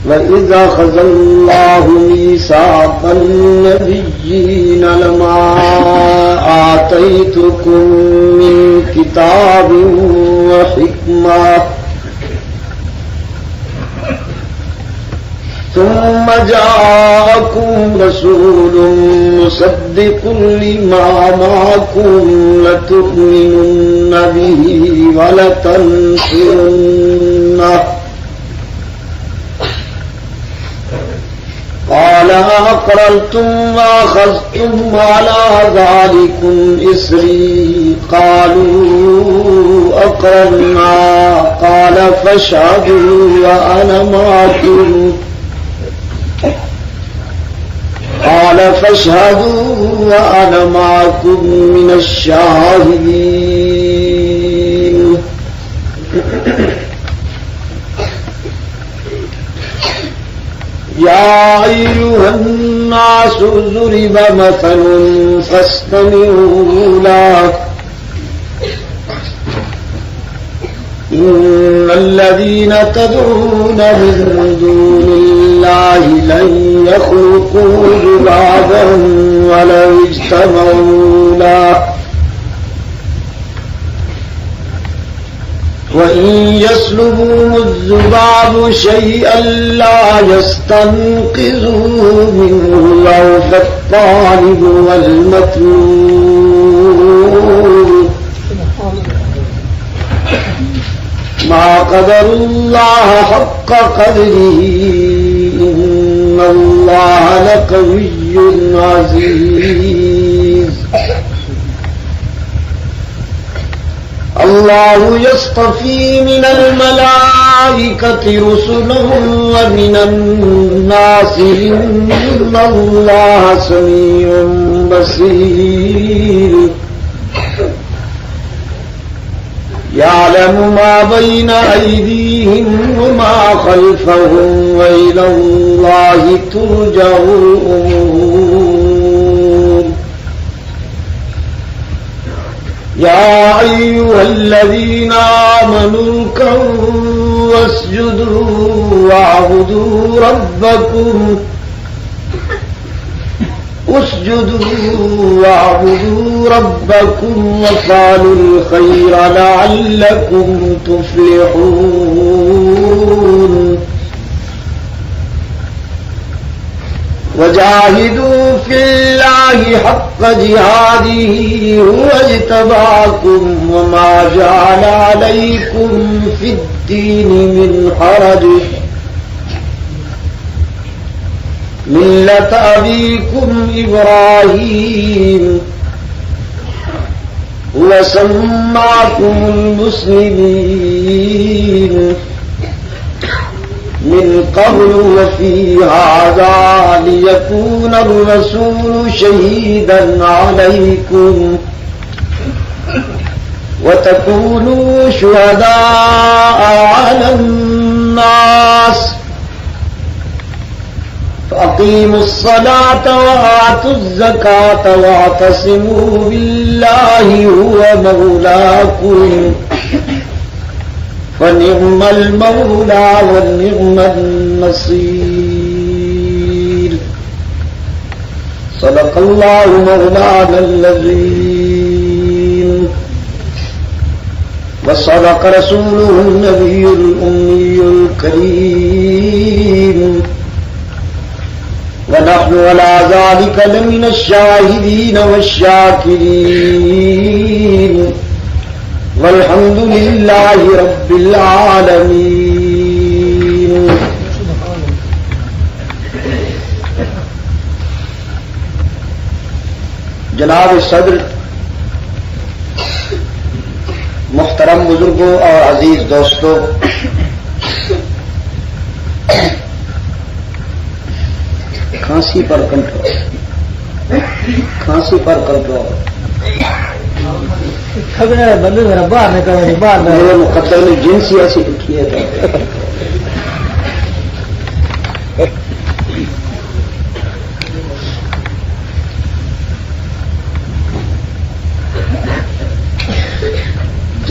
وَإِذَا أَخَذَ اللَّهُ مِيثَاقَ النَّبِيِّينَ لَمَا آتَيْتُكُم مِّن كِتَابٍ وَحِكْمَةٍ ثُمَّ جَاءَكُمْ رَسُولٌ مُصَدِّقٌ لِّمَا مَعَكُمْ لَتُؤْمِنُنَّ بِهِ وَلَتَنصُرُنَّهُ قال أقررتم وأخذتم على ذلكم إصري قالوا أقررنا قال فاشهدوا وأنا معكم من الشاهدين يا أيها الناس ضرب مثل فاستمعوا له إن الذين تدعون من دون الله لن يخلقوا ذبابا ولو اجتمعوا له وَإِن يَسْلُبُهُمُ الذُّبَابُ شَيْئًا لَّا يَسْتَنقِذُوهُ مِنْهُ ضَعْفَ الطَّالِبِ وَالْمَطْلُوبِ مَا قَدَرُوا اللَّهَ حَقَّ قَدْرِهِ إِنَّ اللَّهَ لَقَوِيٌّ عَزِيزٌ الله يصطفي من الملائكة رسلا ومن الناس إن الله سميع بصير يعلم ما بين أيديهم وما خلفهم وإلى الله ترجع الأمور يا أيها الذين آمنوا اركعوا واسجدوا واعبدوا ربكم وافعلوا الخير لعلكم تفلحون وجاهدوا في الله حق جهاده هو اجتباكم وما جعل عليكم في الدين من حرج ملة أبيكم إبراهيم وسماكم المسلمين من قبل وفي هذا ليكون الرسول شهيدا عليكم وتكونوا شهداء على الناس فأقيموا الصلاة وآتوا الزكاة واعتصموا بالله هو مولاكم فنعم المولى ونعم النصير صدق الله مولانا العظيم وصدق رسوله النبي الأمي الكريم ونحن على ذلك لمن الشاهدين والشاكرين والحمد لله رب العالمين جناب صدر، محترم بزرگوں اور عزیز دوستوں، کھانسی پر کنٹرول بندے میرا باہر نکل باہر میرے مقدر میں جنسی ایسی اٹھی ہے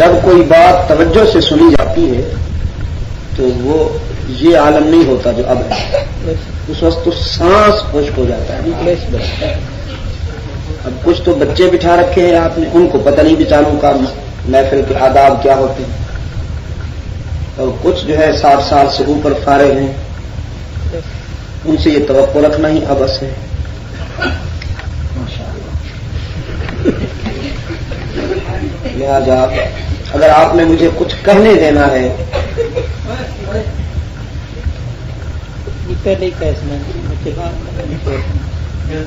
جب کوئی بات توجہ سے سنی جاتی ہے تو وہ یہ عالم نہیں ہوتا جو اب ہے. اس وقت تو سانس خشک ہو جاتا ہے. اب کچھ تو بچے بٹھا رکھے ہیں آپ نے، ان کو پتہ نہیں بیچاروں کا محفل کے آداب کیا ہوتے ہیں، اور کچھ جو ہے 60 سال سے اوپر فارغ ہیں، ان سے یہ توقع رکھنا ہی ابس ہے. لہذا اگر آپ نے مجھے کچھ کہنے دینا ہے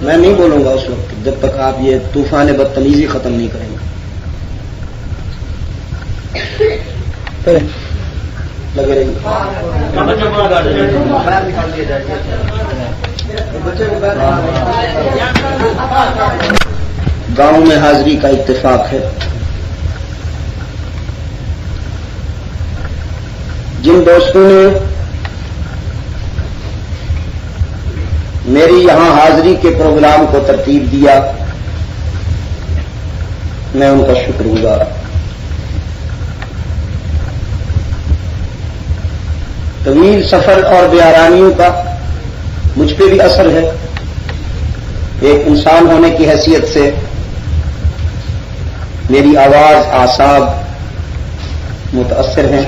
میں نہیں بولوں گا اس وقت جب تک آپ یہ طوفان بدتمیزی ختم نہیں کریں گے. لگے رہیے. گاؤں میں حاضری کا اتفاق ہے. جن دوستوں نے میری یہاں حاضری کے پروگرام کو ترتیب دیا میں ان کا شکر گزار. طویل سفر اور بے آرامیوں کا مجھ پہ بھی اثر ہے. ایک انسان ہونے کی حیثیت سے میری آواز اعصاب متاثر ہیں،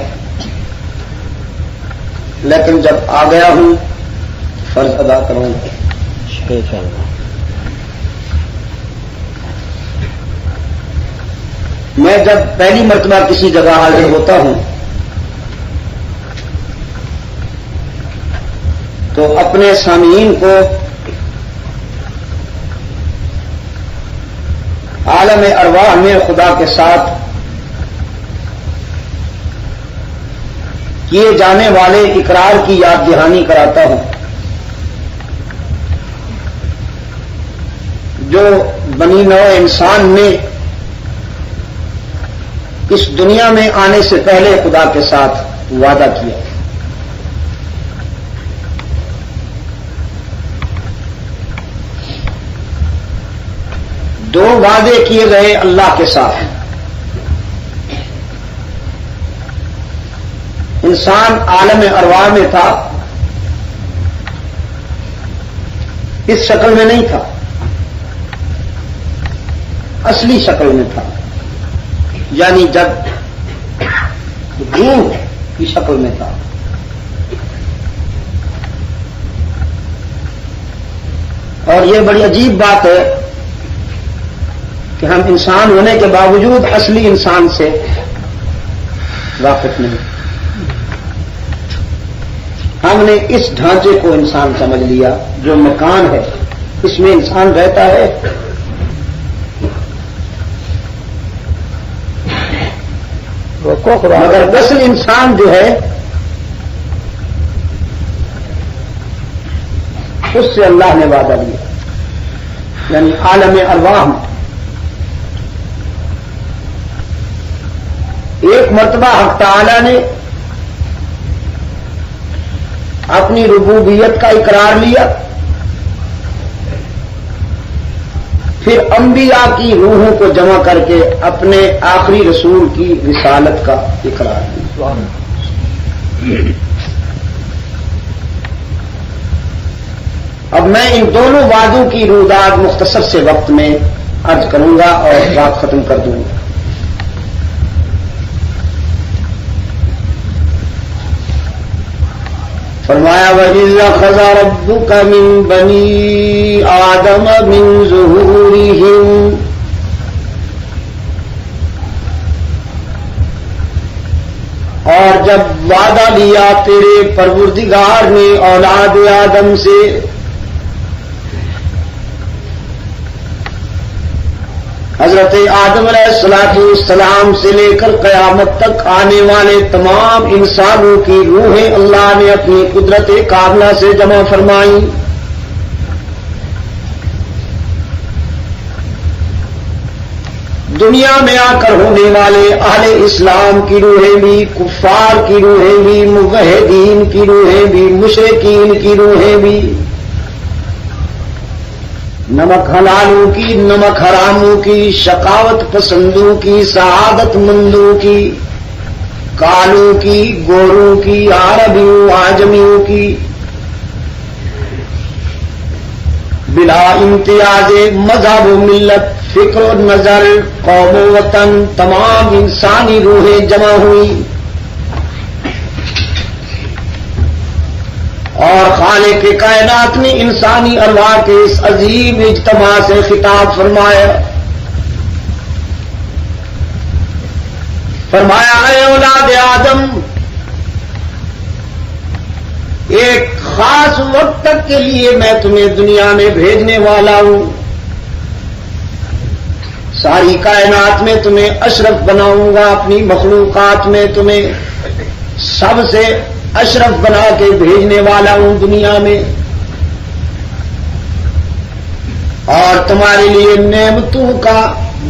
لیکن جب آ گیا ہوں فرض ادا کروں گا. میں جب پہلی مرتبہ کسی جگہ حاضر ہوتا ہوں تو اپنے سامعین کو عالم ارواح میں خدا کے ساتھ کیے جانے والے اقرار کی یاد دہانی کراتا ہوں جو بنی نوع انسان نے اس دنیا میں آنے سے پہلے خدا کے ساتھ وعدہ کیا. دو وعدے کیے گئے اللہ کے ساتھ. انسان عالم ارواح میں تھا، اس شکل میں نہیں تھا، اصلی شکل میں تھا، یعنی جب روح کی شکل میں تھا. اور یہ بڑی عجیب بات ہے کہ ہم انسان ہونے کے باوجود اصلی انسان سے واقف نہیں. ہم نے اس ڈھانچے کو انسان سمجھ لیا جو مکان ہے اس میں انسان رہتا ہے، مگر اصل انسان جو ہے اس سے اللہ نے وعدہ لیا، یعنی عالم ارواح میں. ایک مرتبہ حق تعالی نے اپنی ربوبیت کا اقرار لیا، پھر انبیاء کی روحوں کو جمع کر کے اپنے آخری رسول کی رسالت کا اقرار لیا. اب میں ان دونوں وعدوں کی روداد مختصر سے وقت میں عرض کروں گا اور بات ختم کر دوں گا. فرمایا وَإِذْ أَخَذَ رَبُّكَ مِن بَنِي آدَمَ مِن ظُهُورِهِمْ اور جب وعدہ لیا تیرے پروردگار نے اولاد آدم سے حضرت آدم علیہ السلام سے لے کر قیامت تک آنے والے تمام انسانوں کی روحیں اللہ نے اپنی قدرت کاملہ سے جمع فرمائیں. دنیا میں آ کر ہونے والے اہل اسلام کی روحیں بھی، کفار کی روحیں بھی، موحدین کی روحیں بھی، مشرکین کی روحیں بھی، نمک حلالوں کی، نمک حراموں کی، شقاوت پسندوں کی، سعادت مندوں کی، کالوں کی، گوروں کی، عربیوں عاجمیوں کی، بلا امتیاز مذہب و ملت، فکر و نظر، قوم و وطن، تمام انسانی روحیں جمع ہوئی اور خالق کائنات نے انسانی ارواح کے اس عظیم اجتماع سے خطاب فرمایا، اے اولاد آدم، ایک خاص وقت تک کے لیے میں تمہیں دنیا میں بھیجنے والا ہوں، ساری کائنات میں تمہیں اشرف بناؤں گا، اپنی مخلوقات میں تمہیں سب سے اشرف بنا کے بھیجنے والا ہوں دنیا میں، اور تمہارے لیے نعمتوں کا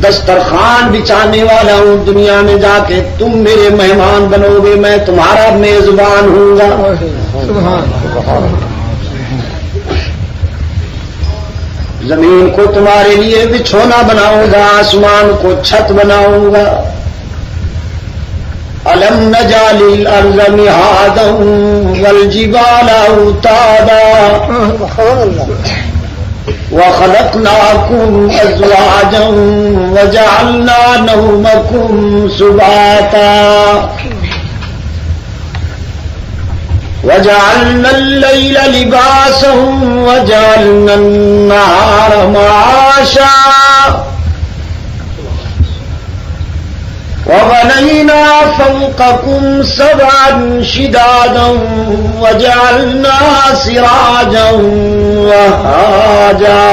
دسترخوان بچھانے والا ہوں، دنیا میں جا کے تم میرے مہمان بنو گے، میں تمہارا میزبان ہوں گا۔ زمین کو تمہارے لیے بچھونا بناؤں گا، آسمان کو چھت بناؤں گا۔ أَلَمْ نَجْعَلِ الْأَرْضَ مِهَادًا وَالْجِبَالَ أَوْتَادًا وَخَلَقْنَاكُمْ أَزْوَاجًا وَجَعَلْنَا نَوْمَكُمْ سُبَاتًا وَجَعَلْنَا اللَّيْلَ لِبَاسًا وَجَعَلْنَا النَّهَارَ مَعَاشًا وَبَنَيْنَا فَوْقَكُمْ سَبْعًا شِدَادًا وَجَعَلْنَا سِرَاجًا وَهَّاجًا۔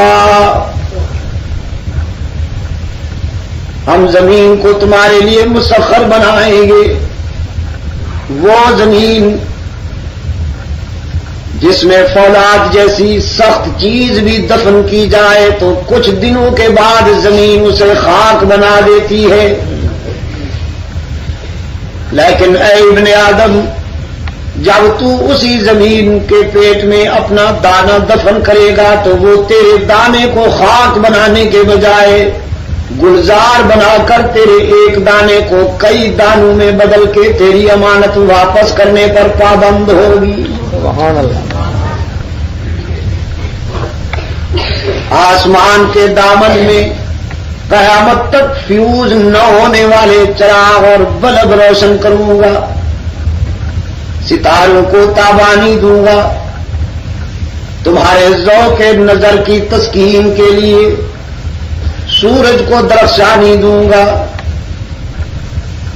ہم زمین کو تمہارے لیے مسخر بنائیں گے، وہ زمین جس میں فولاد جیسی سخت چیز بھی دفن کی جائے تو کچھ دنوں کے بعد زمین اسے خاک بنا دیتی ہے، لیکن اے ابن آدم، جب تو اسی زمین کے پیٹ میں اپنا دانہ دفن کرے گا تو وہ تیرے دانے کو خاک بنانے کے بجائے گلزار بنا کر تیرے ایک دانے کو کئی دانوں میں بدل کے تیری امانت واپس کرنے پر پابند ہوگی۔ سبحان اللہ۔ آسمان کے دامن میں قیامت تک فیوز نہ ہونے والے چراغ اور بلب روشن کروں گا، ستاروں کو تابانی دوں گا، تمہارے ذوق نظر کی تسکین کے لیے سورج کو درخشانی دوں گا،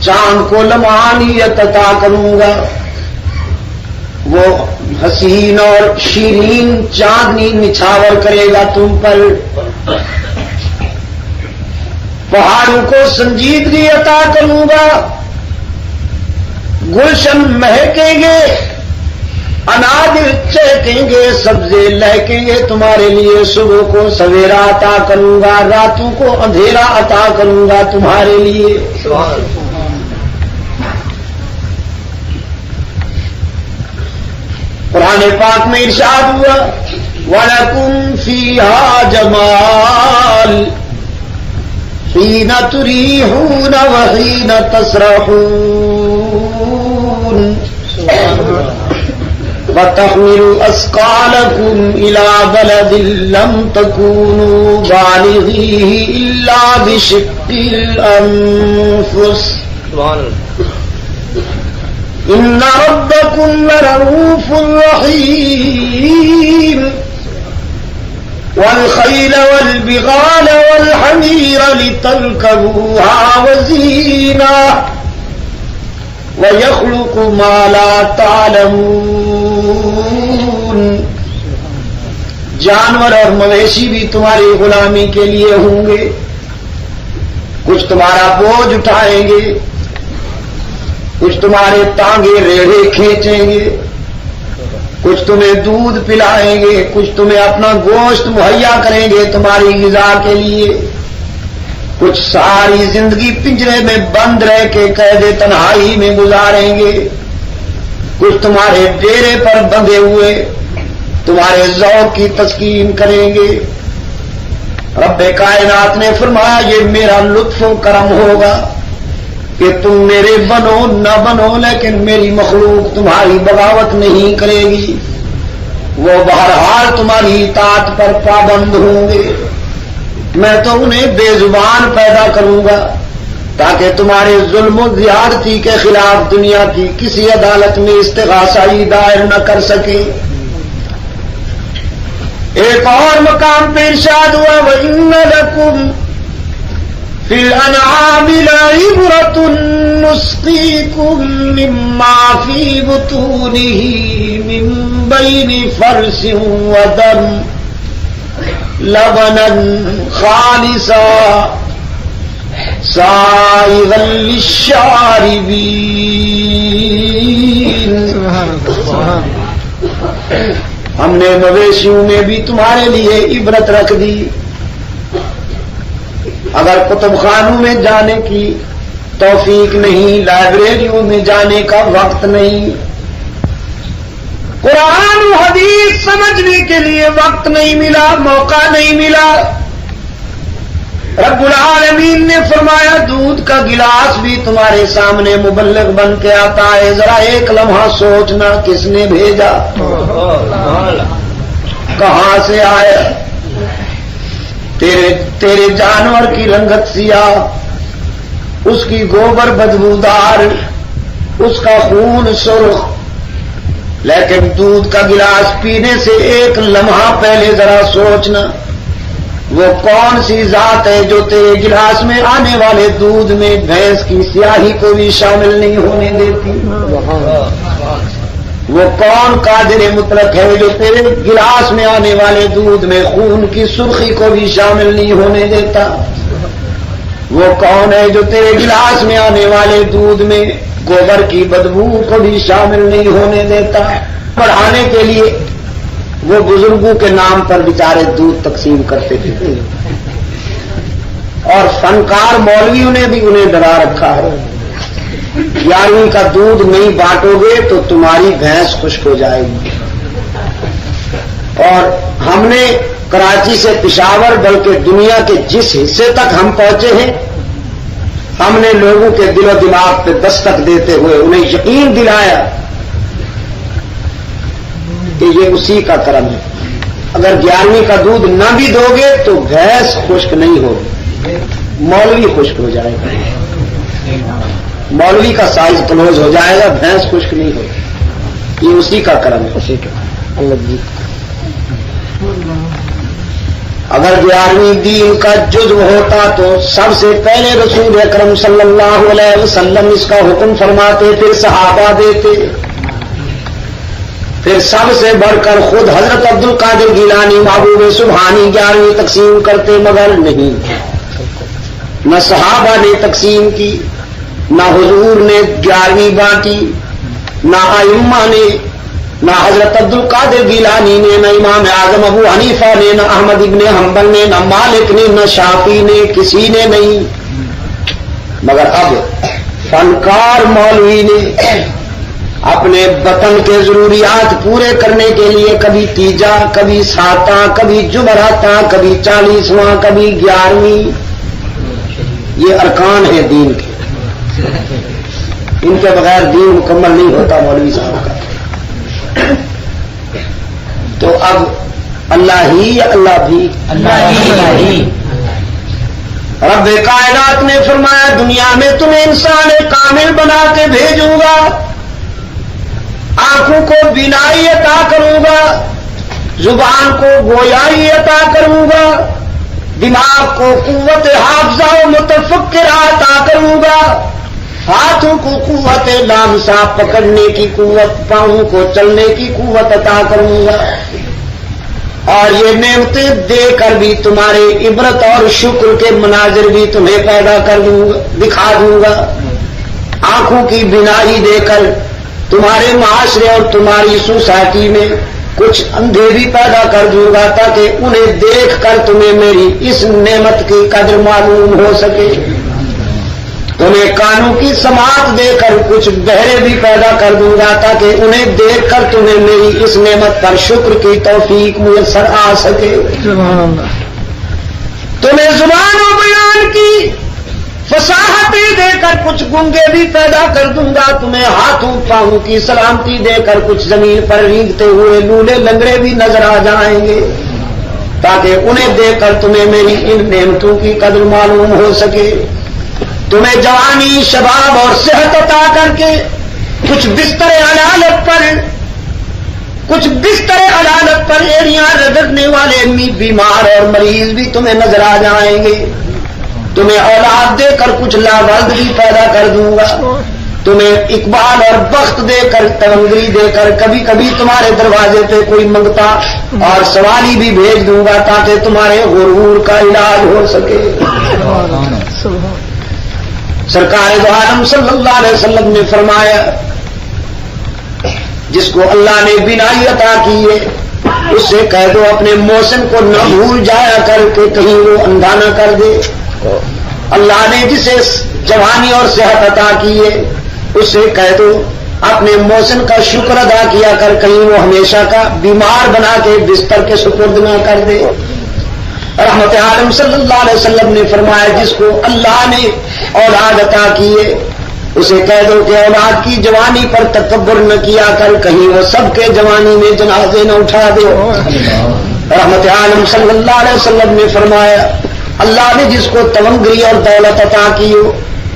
چاند کو لمعانیت عطا کروں گا، وہ حسین اور شیرین چاندنی نچھاور کرے گا تم پر، پہاڑوں کو سنجیدگی عطا کروں گا، گلشن مہکیں گے، انادر چہکیں گے، سبزے لہکیں گے تمہارے لیے، صبح کو سویرا عطا کروں گا، راتوں کو اندھیرا عطا کروں گا تمہارے لیے۔ قرآن پاک میں ارشاد ہوا وَلَكُمْ فِيهَا جَمَالٌ حِينَ تُرِيحُونَ وَحِينَ تَسْرَحُونَ وَتَحْمِلُ أَثْقَالَكُمْ إِلَى بَلَدٍ لَّمْ تَكُونُوا بَالِغِيهِ إِلَّا بِشِقِّ الْأَنفُسِ إِنَّ رَبَّكُمْ لَرَءُوفٌ رَحِيمٌ وَالْخَيْلَ وَالْبِغَالَ وَالْحَمِيرَ لِتَرْكَبُوهَا وَزِينَةً وَيَخْلُقُ مَا لَا تَعْلَمُونَ۔ جانور اور مویشی بھی تمہاری غلامی کے لیے ہوں گے، کچھ تمہارا بوجھ اٹھائیں گے، کچھ تمہارے ٹانگے ریڑھے کھینچیں گے، کچھ تمہیں دودھ پلائیں گے، کچھ تمہیں اپنا گوشت مہیا کریں گے تمہاری غذا کے لیے، کچھ ساری زندگی پنجرے میں بند رہ کے قید تنہائی میں گزاریں گے، کچھ تمہارے ڈیرے پر بندھے ہوئے تمہارے ذوق کی تسکین کریں گے، رب کائنات نے فرمایا یہ میرا لطف و کرم ہوگا کہ تم میرے بنو نہ بنو، لیکن میری مخلوق تمہاری بغاوت نہیں کرے گی، وہ بہرحال تمہاری اطاعت پر پابند ہوں گے۔ میں تو انہیں بے زبان پیدا کروں گا تاکہ تمہارے ظلم و زیادتی کے خلاف دنیا کی کسی عدالت میں استغاثہ دائر نہ کر سکے۔ ایک اور مقام پہ ارشاد ہوا وَإِنَّ لَكُمْ فِي الْأَنْعَامِ لَعِبْرَةً نُسْقِيكُم مِّمَّا فِي بُطُونِهِ مِن بَيْنِ فَرْثٍ وَدَمٍ لَبَنًا خَالِصًا سَائِغًا لِلشَّارِبِينَ۔ ہم نے مویشیوں میں بھی تمہارے لیے عبرت رکھ دی۔ اگر کتب خانوں میں جانے کی توفیق نہیں، لائبریریوں میں جانے کا وقت نہیں، قرآن و حدیث سمجھنے کے لیے وقت نہیں ملا، موقع نہیں ملا، رب العالمین نے فرمایا دودھ کا گلاس بھی تمہارے سامنے مبلغ بن کے آتا ہے، ذرا ایک لمحہ سوچنا کس نے بھیجا، کہاں سے آیا؟ تیرے جانور کی رنگت سیاہ، اس کی گوبر بدبودار، اس کا خون سرخ، لیکن دودھ کا گلاس پینے سے ایک لمحہ پہلے ذرا سوچنا وہ کون سی ذات ہے جو تیرے گلاس میں آنے والے دودھ میں بھینس کی سیاہی کو بھی شامل نہیں ہونے دیتی؟ وہ کون قادر مطلق ہے جو تیرے گلاس میں آنے والے دودھ میں خون کی سرخی کو بھی شامل نہیں ہونے دیتا؟ وہ کون ہے جو تیرے گلاس میں آنے والے دودھ میں گوبر کی بدبو کو بھی شامل نہیں ہونے دیتا؟ پڑھانے کے لیے وہ بزرگوں کے نام پر بیچارے دودھ تقسیم کرتے تھے، اور فنکار مولویوں نے بھی انہیں ڈرا رکھا ہے 11ویں کا دودھ نہیں بانٹو گے تو تمہاری بھینس خشک ہو جائے گی۔ اور ہم نے کراچی سے پشاور بلکہ دنیا کے جس حصے تک ہم پہنچے ہیں، ہم نے لوگوں کے دل و دماغ پہ دستک دیتے ہوئے انہیں یقین دلایا کہ یہ اسی کا کرم ہے۔ اگر 11ویں کا دودھ نہ بھی دو گے تو بھینس خشک نہیں ہوگی، مولوی خشک ہو جائے گا، مولوی کا سائز کلوز ہو جائے گا، بھینس خشک نہیں ہوگی، یہ اسی کا کرم ہے۔ اگر 11ویں دین کا جزو ہوتا تو سب سے پہلے رسول اکرم صلی اللہ علیہ وسلم اس کا حکم فرماتے، پھر صحابہ دیتے، پھر سب سے بڑھ کر خود حضرت عبد القادر گیلانی محبوب سبحانی 11ویں تقسیم کرتے، مگر نہیں، نہ صحابہ نے تقسیم کی، نہ حضور نے 11ویں بانٹی، نہ ائمہ نے، نہ حضرت عبد القادر گیلانی نے، نہ امام اعظم ابو حنیفہ نے، نہ احمد ابن حنبل نے، نہ مالک نے، نہ شافعی نے، کسی نے نہیں۔ مگر اب فنکار مولوی نے اپنے وطن کے ضروریات پورے کرنے کے لیے کبھی تیجا، کبھی ساتاں، کبھی جمعراتاں، کبھی 40واں، کبھی 11ویں، یہ ارکان ہیں دین کے، ان کے بغیر دین مکمل نہیں ہوتا مولوی صاحب کا۔ تو اب اللہ ہی یا اللہ بھی؟ اللہ ہی۔ رب کائنات نے فرمایا دنیا میں تمہیں انسان کامل بنا کے بھیجوں گا، آنکھوں کو بینائی عطا کروں گا، زبان کو گویائی عطا کروں گا، دماغ کو قوت حافظہ و متفکرہ عطا کروں گا، ہاتھوں کو قوت لامسا پکڑنے کی قوت، پاؤں کو چلنے کی قوت عطا کروں گا، اور یہ نعمتیں دے کر بھی تمہارے عبرت اور شکر کے مناظر بھی تمہیں پیدا کر دوں گا، دکھا دوں گا۔ آنکھوں کی بینائی دے کر تمہارے معاشرے اور تمہاری سوسائٹی میں کچھ اندھے بھی پیدا کر دوں گا تاکہ انہیں دیکھ کر تمہیں میری اس نعمت کی قدر معلوم ہو سکے۔ تمہیں کانوں کی سماعت دے کر کچھ بہرے بھی پیدا کر دوں گا تاکہ انہیں دیکھ کر تمہیں میری اس نعمت پر شکر کی توفیق میسر آ سکے۔ تمہیں زبان و بیان کی فصاحتیں دے کر کچھ گنگے بھی پیدا کر دوں گا، تمہیں ہاتھوں پاؤں کی سلامتی دے کر کچھ زمین پر رینگتے ہوئے لولے لنگڑے بھی نظر آ جائیں گے، تاکہ انہیں دیکھ کر تمہیں میری ان نعمتوں کی قدر معلوم ہو سکے۔ تمہیں جوانی، شباب اور صحت عطا کر کے کچھ بستر علالت پر ایڑیاں رگڑنے والے بیمار اور مریض بھی تمہیں نظر آ جائیں گے۔ تمہیں اولاد دے کر کچھ لاولد بھی پیدا کر دوں گا، تمہیں اقبال اور بخت دے کر، تونگری دے کر کبھی کبھی تمہارے دروازے پہ کوئی منگتا اور سوالی بھی بھیج دوں گا تاکہ تمہارے غرور کا علاج ہو سکے۔ سرکار دو عالم صلی اللہ علیہ وسلم نے فرمایا، جس کو اللہ نے بینائی عطا کی ہے اس سے کہہ دو اپنے محسن کو نہ بھول جایا کر کے کہیں وہ اندھا نہ کر دے۔ اللہ نے جسے جوانی اور صحت عطا کی ہے اس سے کہہ دو اپنے محسن کا شکر ادا کیا کر کہیں وہ ہمیشہ کا بیمار بنا کے بستر کے سپرد نہ کر دے۔ رحمت عالم صلی اللہ علیہ وسلم نے فرمایا، جس کو اللہ نے اولاد عطا کی ہے اسے کہہ دو کہ اولاد کی جوانی پر تکبر نہ کیا کر کہیں وہ سب کے جوانی میں جنازے نہ اٹھا دے۔ رحمت عالم صلی اللہ علیہ وسلم نے فرمایا، اللہ نے جس کو تونگری اور دولت عطا کی ہو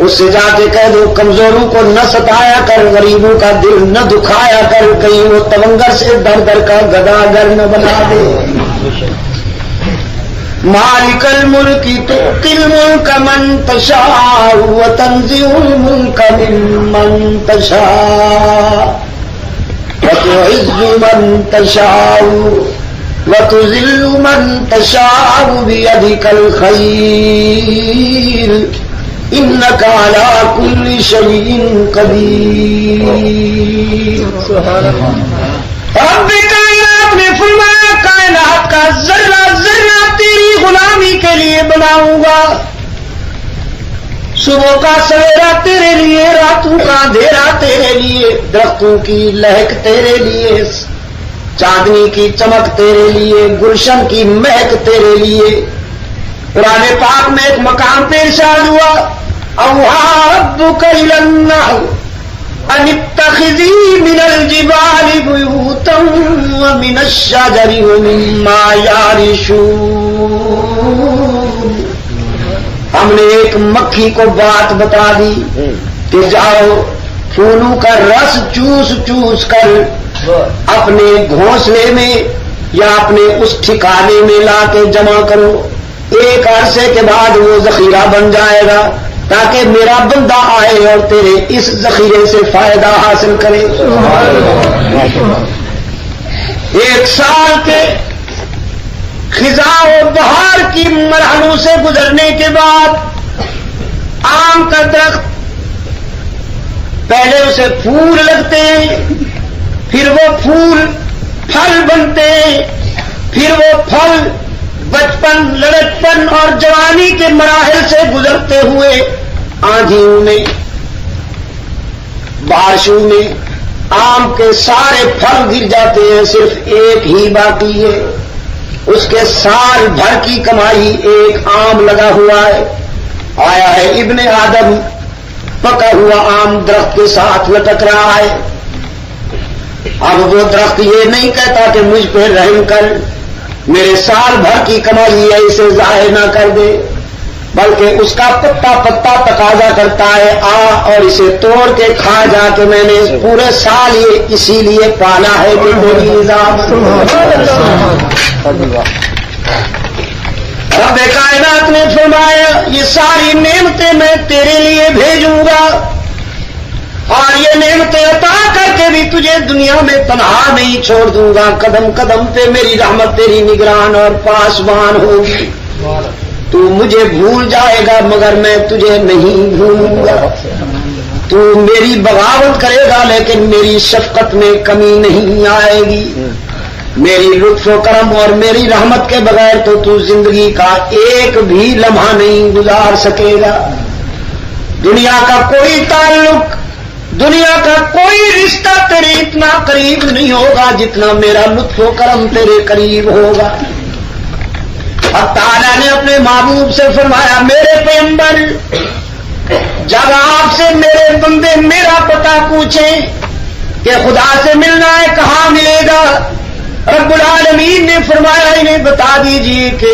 اس سے جا کے کہہ دو کمزوروں کو نہ ستایا کر، غریبوں کا دل نہ دکھایا کر کہیں وہ تونگر سے در در کا گداگر نہ بنا دے۔ مالک الملک تؤتی الملک من تشاء وتنزع الملک ممن تشاء وتعز من تشاء وتذل من تشاء بيدك الخير انك على كل شيء قدير۔ رب کائنات نے فرمایا، کائنات کا ذرہ ذرہ تیری غلامی کے لیے بناؤں گا، صبح کا سویرا تیرے لیے، راتوں کا اندھیرا تیرے لیے، درختوں کی لہک تیرے لیے، چاندنی کی چمک تیرے لیے، گلشن کی مہک تیرے لیے۔ قرآن پاک میں ایک مقام پہ ارشاد ہوا، اوحی ربک الی النحل ان اتخذی من الجبال بیوتا ومن الشجر ومما یعرشون۔ ہم نے ایک مکھی کو بات بتا دی کہ جاؤ پھولوں کا رس چوس چوس کر اپنے گھونسلے میں یا اپنے اس ٹھکانے میں لا کے جمع کرو، ایک عرصے کے بعد وہ ذخیرہ بن جائے گا تاکہ میرا بندہ آئے اور تیرے اس ذخیرے سے فائدہ حاصل کرے۔ ایک سال کے خزاں و بہار کی مرحلوں سے گزرنے کے بعد آم کا درخت پہلے اسے پھول لگتے ہیں، پھر وہ پھول پھل بنتے ہیں، پھر وہ پھل بچپن، لڑکپن اور جوانی کے مراحل سے گزرتے ہوئے آندھیوں میں، بارشوں میں آم کے سارے پھل گر جاتے ہیں، صرف ایک ہی باقی ہے، اس کے سال بھر کی کمائی ایک آم لگا ہوا ہے۔ آیا ہے ابن آدم، پکا ہوا آم درخت کے ساتھ لٹک رہا ہے۔ اب وہ درخت یہ نہیں کہتا کہ مجھ پہ رحم کر، میرے سال بھر کی کمائی ہے اسے ضائع نہ کر دے، بلکہ اس کا پتا پتا تقاضا کرتا ہے آ اور اسے توڑ کے کھا جا کے میں نے پورے سال یہ اسی لیے پالا ہے کہ میری نظام۔ رب کائنات نے فرمایا یہ ساری نعمتیں میں تیرے لیے بھیجوں گا اور یہ نعمتیں عطا کر کے بھی تجھے دنیا میں تنہا نہیں چھوڑ دوں گا، قدم قدم پہ میری رحمت تیری نگران اور پاسبان ہوگی۔ تو مجھے بھول جائے گا مگر میں تجھے نہیں بھولوں گا، تو میری بغاوت کرے گا لیکن میری شفقت میں کمی نہیں آئے گی، میری لطف و کرم اور میری رحمت کے بغیر تو زندگی کا ایک بھی لمحہ نہیں گزار سکے گا۔ دنیا کا کوئی تعلق، دنیا کا کوئی رشتہ تیرے اتنا قریب نہیں ہوگا جتنا میرا لطف و کرم تیرے قریب ہوگا۔ اب تعالیٰ نے اپنے محبوب سے فرمایا میرے پیغمبر جب آپ سے میرے بندے میرا پتہ پوچھیں کہ خدا سے ملنا ہے کہاں ملے گا، رب العالمین نے فرمایا انہیں بتا دیجئے کہ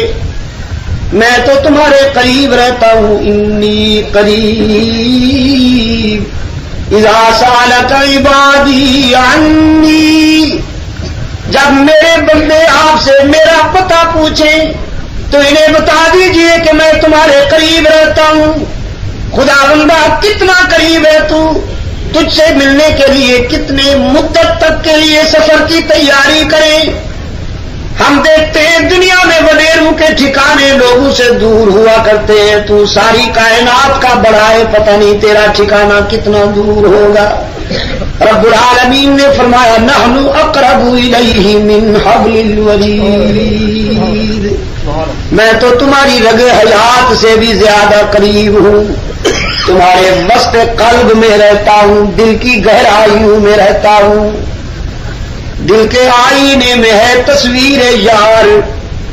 میں تو تمہارے قریب رہتا ہوں، انی قریب اذا سالک عبادی عنی، جب میرے بندے آپ سے میرا پتہ پوچھیں تو انہیں بتا دیجئے کہ میں تمہارے قریب رہتا ہوں۔ خدا بندہ کتنا قریب ہے تو، تجھ سے ملنے کے لیے کتنے مدت تک کے لیے سفر کی تیاری کریں۔ ہم دیکھتے ہیں دنیا میں وڈیروں کے ٹھکانے لوگوں سے دور ہوا کرتے ہیں، تو ساری کائنات کا بڑا ہے، پتہ نہیں تیرا ٹھکانہ کتنا دور ہوگا۔ رب العالمین نے فرمایا نحن اقرب الیہ من حبل الورید، میں تو تمہاری رگ حیات سے بھی زیادہ قریب ہوں، تمہارے وسط قلب میں رہتا ہوں، دل کی گہرائیوں میں رہتا ہوں، دل کے آئینے میں ہے تصویر یار،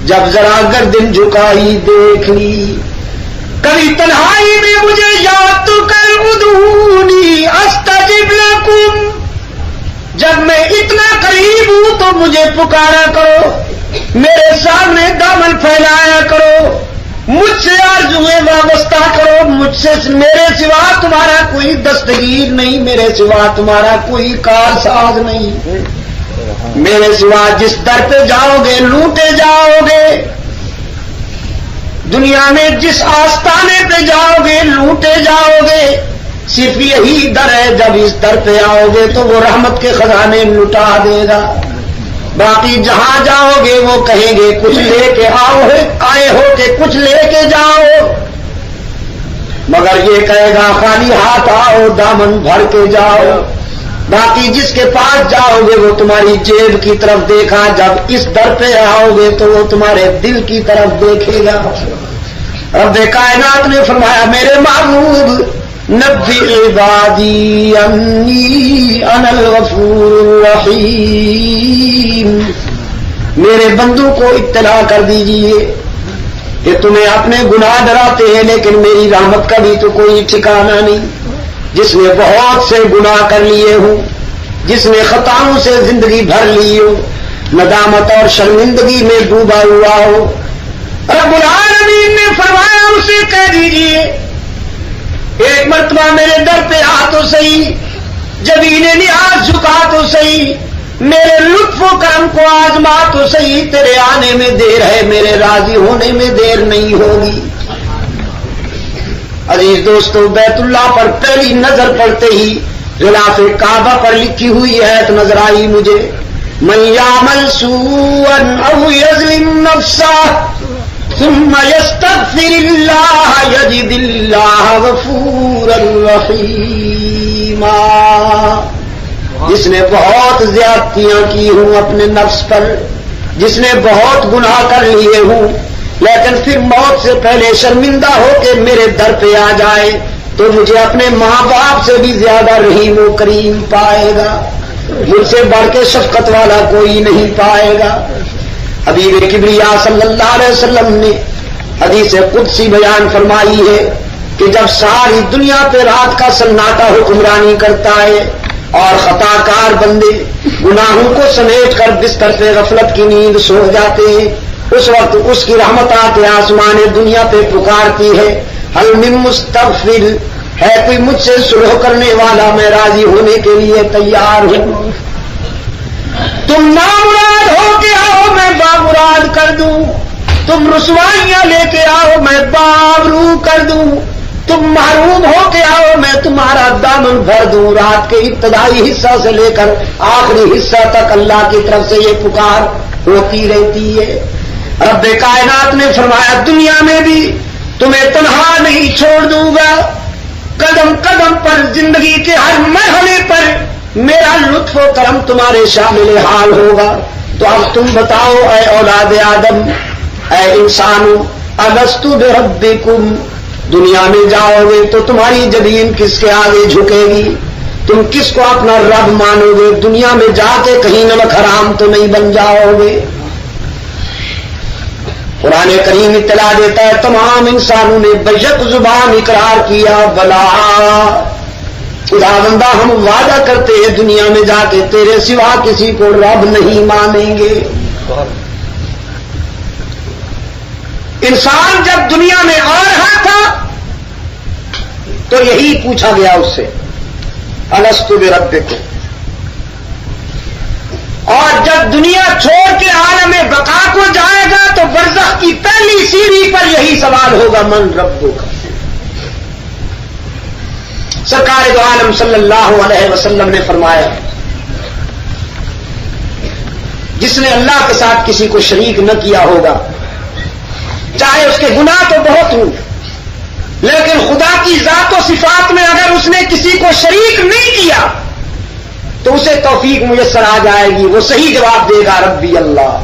جب ذرا گردن جھکائی دیکھ لی، کبھی تنہائی میں مجھے یاد تو کر ادعونی استجب لکم، جب میں اتنا قریب ہوں تو مجھے پکارا کرو، میرے سامنے دامن پھیلایا کرو، مجھ سے آرزویں وابستہ کرو، مجھ سے میرے سوا تمہارا کوئی دستگیر نہیں، میرے سوا تمہارا کوئی کار ساز نہیں، میرے سوا جس در پہ جاؤ گے لوٹے جاؤ گے، دنیا میں جس آستانے پہ جاؤ گے لوٹے جاؤ گے، صرف یہی در ہے جب اس در پہ آؤ گے تو وہ رحمت کے خزانے لٹا دے گا، باقی جہاں جاؤ گے وہ کہیں گے کچھ لے کے آئے ہو کہ کچھ لے کے جاؤ، مگر یہ کہے گا خالی ہاتھ آؤ دامن بھر کے جاؤ، باقی جس کے پاس جاؤ گے وہ تمہاری جیب کی طرف دیکھا، جب اس در پہ آؤ گے تو وہ تمہارے دل کی طرف دیکھے گا۔ رب کائنات نے فرمایا میرے محبوب نبی عبادی انی انا الغفور الرحیم، میرے بندوں کو اطلاع کر دیجئے کہ تمہیں اپنے گناہ ڈراتے ہیں لیکن میری رحمت کا بھی تو کوئی ٹھکانہ نہیں، جس نے بہت سے گناہ کر لیے ہوں، جس نے خطاؤں سے زندگی بھر لی ہو، ندامت اور شرمندگی میں ڈوبا ہوا ہو، رب العالمین نے فرمایا اسے کہہ دیجئے ایک مرتبہ میرے در پہ آ تو صحیح، جبین نیاز جھکا تو صحیح، میرے لطف و کرم کو آزما تو صحیح، تیرے آنے میں دیر ہے میرے راضی ہونے میں دیر نہیں ہوگی۔ عزیز دوستو بیت اللہ پر پہلی نظر پڑتے ہی غلاف کعبہ پر لکھی ہوئی آیت نظر آئی مجھے، من یعمل سوءا او یظلم نفسہ ثم یستغفر اللہ یجد اللہ غفورا رحیما، جس نے بہت زیادتیاں کی ہوں اپنے نفس پر، جس نے بہت گناہ کر لیے ہوں لیکن پھر موت سے پہلے شرمندہ ہو کے میرے در پہ آ جائے تو مجھے اپنے ماں باپ سے بھی زیادہ رحیم و کریم پائے گا، مجھ سے بڑھ کے شفقت والا کوئی نہیں پائے گا۔ حبیب کبریا صلی اللہ علیہ وسلم نے حدیث قدسی بیان فرمائی ہے کہ جب ساری دنیا پہ رات کا سناٹا حکمرانی کرتا ہے اور خطا کار بندے گناہوں کو سمیٹ کر بستر پہ غفلت کی نیند سو جاتے ہیں، اس وقت اس کی رحمت آتے آسمان دنیا پہ پکارتی ہے حل من مستغفر، ہے کوئی مجھ سے صلح کرنے والا، میں راضی ہونے کے لیے تیار ہوں، تم نامراد ہو کے آؤ میں بامراد کر دوں، تم رسوائیاں لے کے آؤ میں بابرو کر دوں، تم محروم ہو کے آؤ میں تمہارا دامن بھر دوں۔ رات کے ابتدائی حصہ سے لے کر آخری حصہ تک اللہ کی طرف سے یہ پکار ہوتی رہتی ہے۔ رب کائنات نے فرمایا دنیا میں بھی تمہیں تنہا نہیں چھوڑ دوں گا، قدم قدم پر زندگی کے ہر مرحلے پر میرا لطف و کرم تمہارے شامل حال ہوگا۔ تو اب تم بتاؤ اے اولاد آدم، اے انسانوں، الستو بربکم، دنیا میں جاؤ گے تو تمہاری جبین کس کے آگے جھکے گی؟ تم کس کو اپنا رب مانو گے؟ دنیا میں جا کے کہیں نمک حرام تو نہیں بن جاؤ گے؟ قرآن کریم اطلاع دیتا ہے تمام انسانوں نے بیک زبان اقرار کیا بلا خداوندہ ہم وعدہ کرتے ہیں دنیا میں جا کے تیرے سوا کسی کو رب نہیں مانیں گے. انسان جب دنیا میں آ رہا تھا تو یہی پوچھا گیا اس سے الست بربکم. اور جب دنیا چھوڑ کے عالم بقا کو جائے گا تو برزخ کی پہلی سیڑھی پر یہی سوال ہوگا من ربک. سرکار دو عالم صلی اللہ علیہ وسلم نے فرمایا جس نے اللہ کے ساتھ کسی کو شریک نہ کیا ہوگا چاہے اس کے گناہ تو بہت ہوں لیکن خدا کی ذات و صفات میں اگر اس نے کسی کو شریک نہیں کیا تو اسے توفیق میسر آ جائے گی, وہ صحیح جواب دے گا ربی اللہ.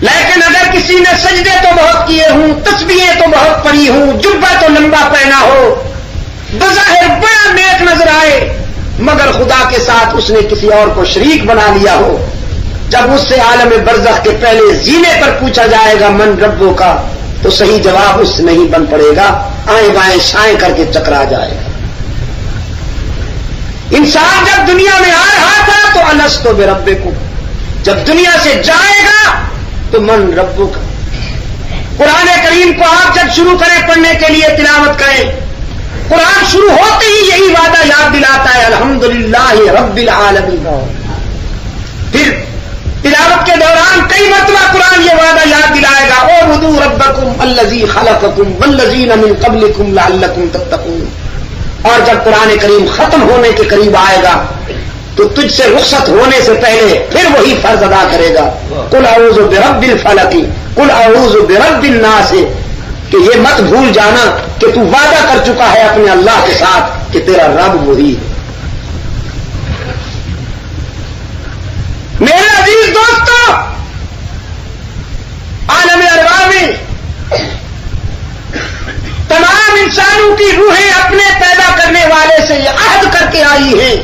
لیکن اگر کسی نے سجدے تو بہت کیے ہوں, تسبیحیں تو بہت پڑھی ہوں, جبہ تو لمبا پہنا ہو, بظاہر بڑا نیک نظر آئے, مگر خدا کے ساتھ اس نے کسی اور کو شریک بنا لیا ہو, جب اس سے عالم برزخ کے پہلے زینے پر پوچھا جائے گا من ربوں کا تو صحیح جواب اس سے نہیں بن پڑے گا, آئیں بائیں شائیں کر کے چکرا جائے گا. انسان جب دنیا میں آ رہا تھا تو الست بربکم, جب دنیا سے جائے گا تو من ربک. قرآن کریم کو آپ جب شروع کریں پڑھنے کے لیے تلاوت کریں, قرآن شروع ہوتے ہی یہی وعدہ یاد دلاتا ہے الحمدللہ رب العالمین. پھر تلاوت کے دوران کئی مرتبہ قرآن یہ وعدہ یاد دلائے گا اعبدوا ربکم الذی خلقکم والذین من قبلکم لعلکم تتقون. اور جب قرآن کریم ختم ہونے کے قریب آئے گا تو تجھ سے رخصت ہونے سے پہلے پھر وہی فرض ادا کرے گا قل اعوذ برب الفلق قل اعوذ برب الناس, کہ یہ مت بھول جانا کہ تو وعدہ کر چکا ہے اپنے اللہ کے ساتھ کہ تیرا رب وہی ہے. میرے عزیز دوستو, عالم ارواح میں تمام انسانوں کی روحیں اپنے پیدا کرنے والے سے یہ عہد کر کے آئی ہیں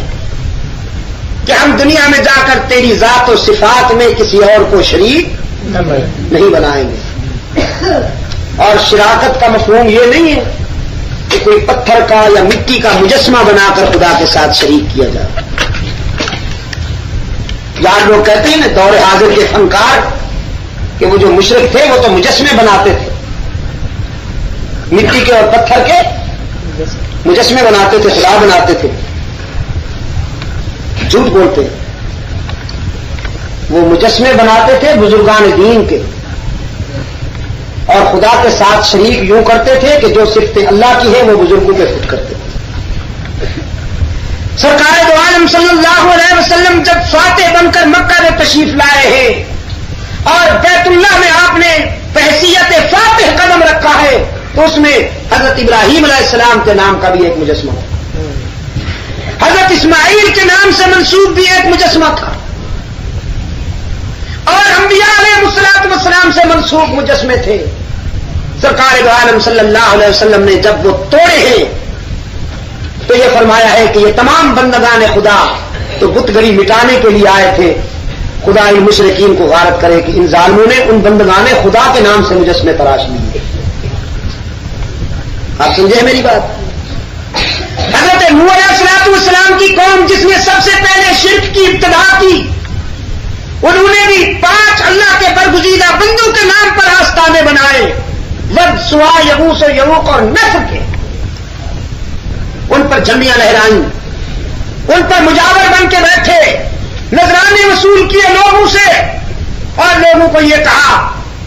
کہ ہم دنیا میں جا کر تیری ذات و صفات میں کسی اور کو شریک نہیں بنائیں گے. اور شراکت کا مفہوم یہ نہیں ہے کہ کوئی پتھر کا یا مٹی کا مجسمہ بنا کر خدا کے ساتھ شریک کیا جائے. یار لوگ کہتے ہیں نا دور حاضر کے فنکار کہ وہ جو مشرک تھے وہ تو مجسمے بناتے تھے, مٹی کے اور پتھر کے مجسمے بناتے تھے, خدا بناتے تھے. جھوٹ بولتے ہیں. وہ مجسمے بناتے تھے بزرگان دین کے اور خدا کے ساتھ شریک یوں کرتے تھے کہ جو صفتیں اللہ کی ہیں وہ بزرگوں پہ خود کرتے تھے. سرکار دو عالم صلی اللہ علیہ وسلم جب فاتح بن کر مکہ میں تشریف لائے ہیں اور بیت اللہ میں آپ نے بحیثیت فاتح قدم رکھا ہے تو اس میں حضرت ابراہیم علیہ السلام کے نام کا بھی ایک مجسمہ تھا, حضرت اسماعیل کے نام سے منسوب بھی ایک مجسمہ تھا, اور انبیاء علیہ الصلوۃ والسلام سے منسوب مجسمے تھے. سرکار دو عالم صلی اللہ علیہ وسلم نے جب وہ توڑے ہیں تو یہ فرمایا ہے کہ یہ تمام بندگان خدا تو بت گری مٹانے کے لیے آئے تھے, خدا ان مشرکین کو غارت کرے کہ ان ظالموں نے ان بندگان خدا کے نام سے مجسمے تراش لیے. آپ سمجھے میری بات؟ حضرت نوح علیہ الصلوۃ والسلام کی قوم جس نے سب سے پہلے شرک کی ابتدا کی, انہوں نے بھی 5 اللہ کے برگزیدہ بندوں کے نام پر آستانے بنائے, ود, سوا, یغوث و یعوق اور نصر کے. ان پر جھنڈیاں لہرائیں, ان پر مجاور بن کے بیٹھے, نذرانے وصول کیے لوگوں سے اور لوگوں کو یہ کہا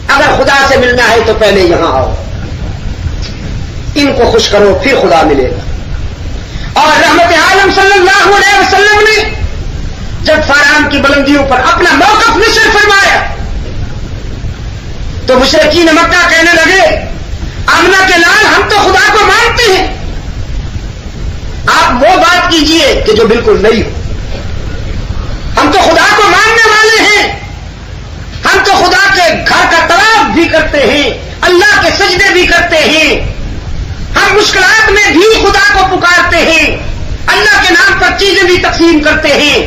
اگر خدا سے ملنا ہے تو پہلے یہاں آؤ, ان کو خوش کرو پھر خدا ملے گا. اور رحمت عالم صلی اللہ علیہ وسلم نے جب فاران کی بلندیوں پر اپنا موقف نشر فرمایا تو مشرکین مکہ کہنے لگے آمنہ کے لال ہم تو خدا کو مانتے ہیں, آپ وہ بات کیجئے کہ جو بالکل نہیں ہو. ہم تو خدا کو ماننے والے ہیں, ہم تو خدا کے گھر کا طواف بھی کرتے ہیں, اللہ کے سجدے بھی کرتے ہیں, ہم مشکلات میں بھی خدا کو پکارتے ہیں, اللہ کے نام پر چیزیں بھی تقسیم کرتے ہیں.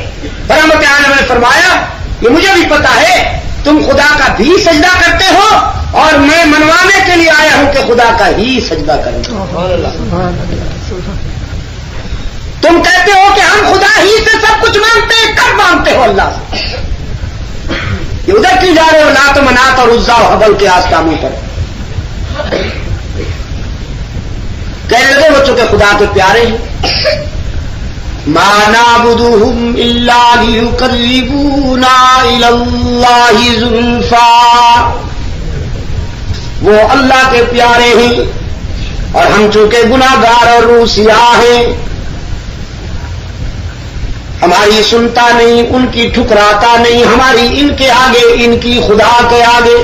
رحمت عالم نے فرمایا یہ مجھے بھی پتا ہے تم خدا کا بھی سجدہ کرتے ہو اور میں منوانے کے لیے آیا ہوں کہ خدا کا ہی سجدہ کریں. تم کہتے ہو کہ ہم خدا ہی سے سب کچھ مانگتے ہیں. کب مانگتے ہو اللہ سے؟ یہ ادھر کیوں جا رہے ہو لات و منات اور عزا و حبل کے آستانوں پر؟ کہنے لگے وہ چونکہ خدا کے پیارے ہیں. ما نعبدهم الا ليقربونا الى الله زلفا. وہ اللہ کے پیارے ہیں اور ہم چونکہ گناہگار اور روسیاہ ہیں. ہماری سنتا نہیں, ان کی ٹھکراتا نہیں, ہماری ان کے آگے, ان کی خدا کے آگے.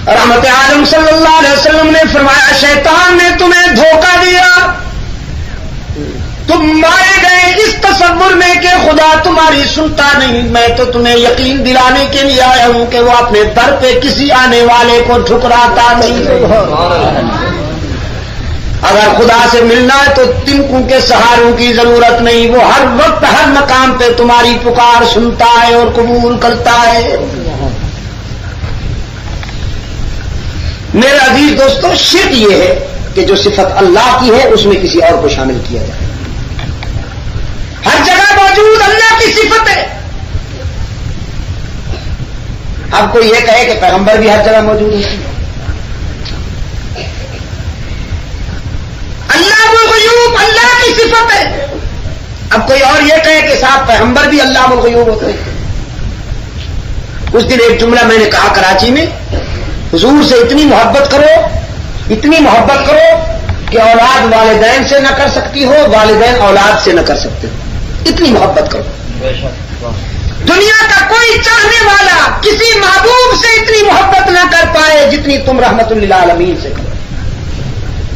رحمت عالم صلی اللہ علیہ وسلم نے فرمایا شیطان نے تمہیں دھوکہ دیا. تم مارے گئے اس تصور میں کہ خدا تمہاری سنتا نہیں. میں تو تمہیں یقین دلانے کے لیے آیا ہوں کہ وہ اپنے در پہ کسی آنے والے کو ٹھکراتا نہیں. اگر خدا سے ملنا ہے تو تنکوں کے سہاروں کی ضرورت نہیں. وہ ہر وقت ہر مقام پہ تمہاری پکار سنتا ہے اور قبول کرتا ہے. میرا عزیز دوستو, شرک یہ ہے کہ جو صفت اللہ کی ہے اس میں کسی اور کو شامل کیا جائے. ہر جگہ موجود اللہ کی صفت ہے. اب کوئی یہ کہے کہ پیغمبر بھی ہر جگہ موجود ہے. اللہ الغیوب اللہ کی صفت ہے. اب کوئی اور یہ کہے کہ صاحب پیغمبر بھی اللہ الغیوب ہوتے ہیں. اس دن ایک جملہ میں نے کہا کراچی میں, حضور سے اتنی محبت کرو کہ اولاد والدین سے نہ کر سکتی ہو, والدین اولاد سے نہ کر سکتے ہو. اتنی محبت کرو. دنیا کا کوئی چاہنے والا کسی محبوب سے اتنی محبت نہ کر پائے جتنی تم رحمت للعالمین سے کرو.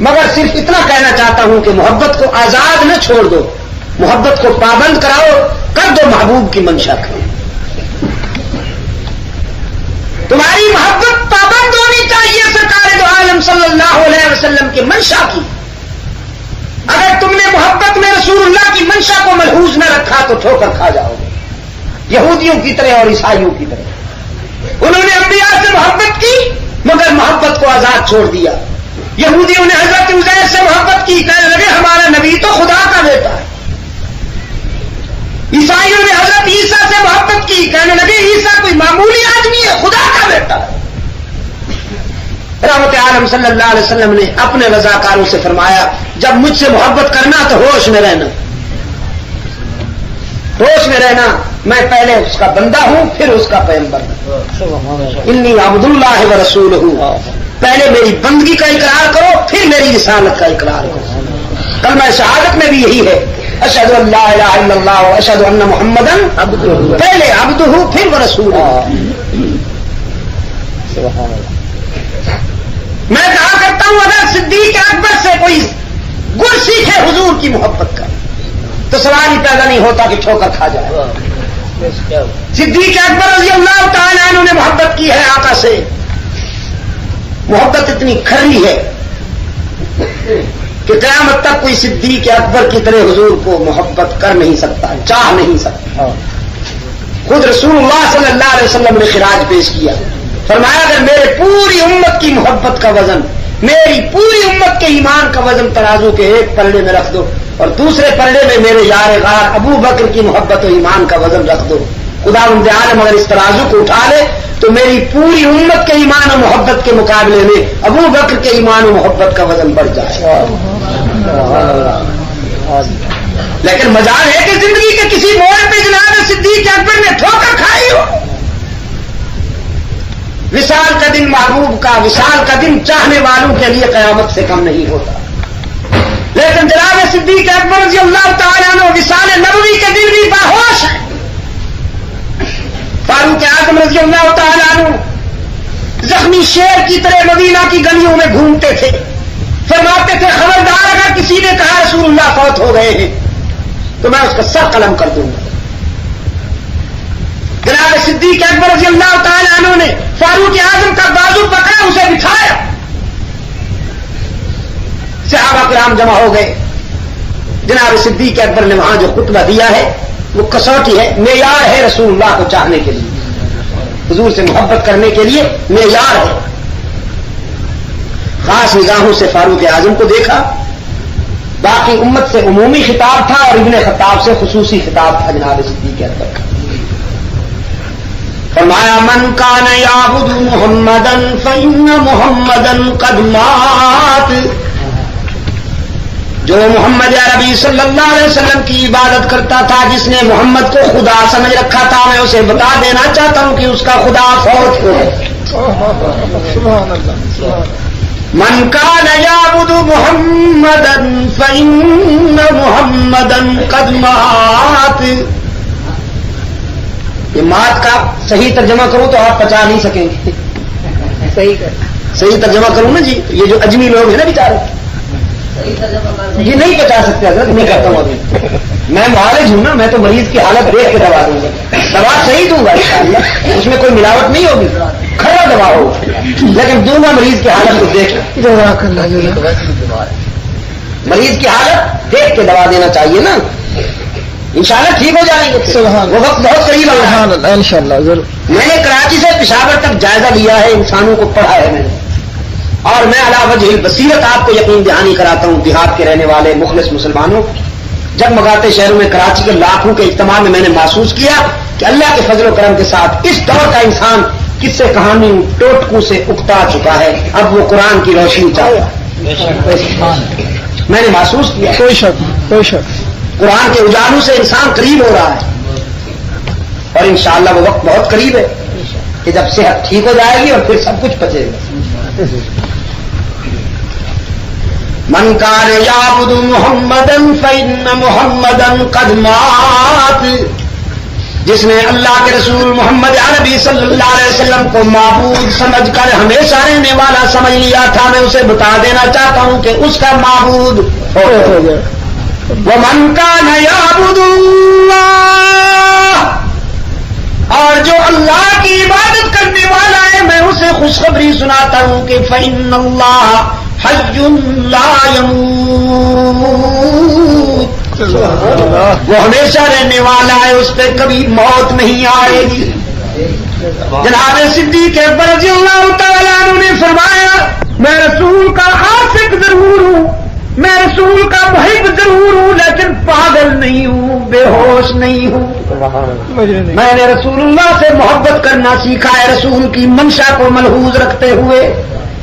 مگر صرف اتنا کہنا چاہتا ہوں کہ محبت کو آزاد نہ چھوڑ دو, محبت کو پابند کراؤ, کر دو محبوب کی منشا کرو. تمہاری محبت پابند ہونی چاہیے سرکار دو عالم صلی اللہ علیہ وسلم کی منشا کی. اگر تم نے محبت میں رسول اللہ کی منشا کو ملحوظ نہ رکھا تو ٹھوکر کھا جاؤ گے, یہودیوں کی طرح اور عیسائیوں کی طرح. انہوں نے انبیاء سے محبت کی مگر محبت کو آزاد چھوڑ دیا. یہودیوں نے حضرت عزیر سے محبت کی, کہنے لگے ہمارا نبی تو خدا کا بیٹا ہے. عیسائیوں نے حضرت عیسیٰ سے محبت کی, کہنے لگے عیسیٰ کوئی معمولی آدمی ہے, خدا کا بیٹا ہے. رحمت عالم صلی اللہ علیہ وسلم نے اپنے رضاکاروں سے فرمایا جب مجھ سے محبت کرنا تو ہوش میں رہنا, ہوش میں رہنا. میں پہلے اس کا بندہ ہوں پھر اس کا پیغمبر ہوں. انی عبد اللہ و رسول ہوں. پہلے میری بندگی کا اقرار کرو پھر میری رسالت کا اقرار کرو. کلمہ شہادت میں بھی یہی ہے, اشہد ان لا الہ الا اللہ و اشہد ان محمدن عبدہ. پہلے عبدہ پھر رسول. میں کہا کرتا ہوں اگر صدیق اکبر سے کوئی گر سیکھے حضور کی محبت کا تو سوال ہی پیدا نہیں ہوتا کہ ٹھوکر کھا جائے. صدیق اکبر رضی اللہ تعالیٰ عنہ نے محبت کی ہے آقا سے. محبت اتنی کھری ہے کہ قیامت تک کوئی صدیق اکبر کی طرح حضور کو محبت کر نہیں سکتا, چاہ نہیں سکتا. خود رسول اللہ صلی اللہ علیہ وسلم نے خراج پیش کیا, فرمایا اگر میرے پوری امت کی محبت کا وزن, میری پوری امت کے ایمان کا وزن ترازو کے ایک پلڑے میں رکھ دو اور دوسرے پلڑے میں میرے یار غار ابو بکر کی محبت و ایمان کا وزن رکھ دو, خدا عالم اگر اس ترازو کو اٹھا لے تو میری پوری امت کے ایمان و محبت کے مقابلے میں ابو بکر کے ایمان و محبت کا وزن بڑھ جائے. لیکن مجال ہے کہ زندگی کے کسی موڑ پہ جناب صدیق اکبر نے ٹھوکر کھائی ہو. وصال کا دن محبوب کا, وصال کا دن چاہنے والوں کے لیے قیامت سے کم نہیں ہوتا. لیکن جناب صدیق اکبر رضی اللہ تعالیٰ عنہ وصال نبوی کے دن بھی باہوش ہے. فاروق اعظم رضی اللہ تعالیٰ عنہ زخمی شیر کی طرح مدینہ کی گلیوں میں گھومتے تھے, فرماتے تھے خبردار اگر کسی نے کہا رسول اللہ فوت ہو گئے ہیں تو میں اس کا سر قلم کر دوں گا. جناب صدیق اکبر رضی اللہ تعالیٰ عنہ نے فاروق اعظم کا بازو پکڑا, اسے بٹھایا. صحابہ کرام جمع ہو گئے. جناب صدیق اکبر نے وہاں جو خطبہ دیا ہے وہ کسوٹی ہے, معیار ہے رسول اللہ کو چاہنے کے لیے. حضور سے محبت کرنے کے لیے معیار ہے. خاص نگاہوں سے فاروق اعظم کو دیکھا. باقی امت سے عمومی خطاب تھا اور ابن خطاب سے خصوصی خطاب تھا جناب صدیق اکبر کا. فرمایا من کان یعبد محمدا فإن محمدا قد مات. جو محمد عربی صلی اللہ علیہ وسلم کی عبادت کرتا تھا, جس نے محمد کو خدا سمجھ رکھا تھا, میں اسے بتا دینا چاہتا ہوں کہ اس کا خدا فوت ہو گیا. من کان یعبد محمدا فإن محمدا قد مات. یہ مات کا صحیح ترجمہ کروں تو آپ پچا نہیں سکیں گے. صحیح ترجمہ کروں نا جی. یہ جو اجمی لوگ ہیں نا بیچارے, یہ نہیں پچا سکتے حضرت. میں کہتا ہوں ابھی میں معالج ہوں نا, میں تو مریض کی حالت دیکھ کے دوا دوں گا. دوا صحیح دوں گا انشاءاللہ, اس میں کوئی ملاوٹ نہیں ہوگی, کھڑا دوا ہوگا, لیکن دوں گا مریض کی حالت کو دیکھ. مریض کی حالت دیکھ کے دوا دینا چاہیے نا, انشاءاللہ ٹھیک ہو جائیں گے. وہ وقت بہت قریب آ رہا ہے انشاءاللہ. میں نے کراچی سے پشاور تک جائزہ لیا ہے, انسانوں کو پڑھا ہے میں نے, اور میں علی وجہ البصیرت آپ کو یقین دہانی کراتا ہوں. دیہات کے رہنے والے مخلص مسلمانوں, جگمگاتے شہروں میں کراچی کے لاکھوں کے اجتماع میں نے محسوس کیا کہ اللہ کے فضل و کرم کے ساتھ اس دور کا انسان کس سے کہانی ٹوٹکوں سے اکتا چکا ہے. اب وہ قرآن کی روشنی چاہتا ہے. میں نے محسوس کیا کوئی شک قرآن کے اجالوں سے انسان قریب ہو رہا ہے, اور انشاءاللہ وہ وقت بہت قریب ہے کہ جب صحت ٹھیک ہو جائے گی اور پھر سب کچھ بچے گا. من کان یعبد محمدا فإن محمدا قد مات. جس نے اللہ کے رسول محمد عربی صلی اللہ علیہ وسلم کو معبود سمجھ کر ہمیشہ رہنے والا سمجھ لیا تھا, میں اسے بتا دینا چاہتا ہوں کہ اس کا معبود ہو گیا. ومن کان یعبد اللہ, اور جو اللہ کی عبادت کرنے والا ہے میں اسے خوشخبری سناتا ہوں کہ فإن اللہ حی لا یموت. وہ ہمیشہ رہنے والا ہے, اس پہ کبھی موت نہیں آئے گی. جناب صدیق اکبر رضی اللہ تعالیٰ عنہ نے فرمایا میں رسول کا عاشق ضرور ہوں, میں رسول کا محب ضرور ہوں, لیکن پاگل نہیں ہوں, بے ہوش نہیں ہوں. میں نے رسول اللہ سے محبت کرنا سیکھا ہے, رسول کی منشا کو ملحوظ رکھتے ہوئے.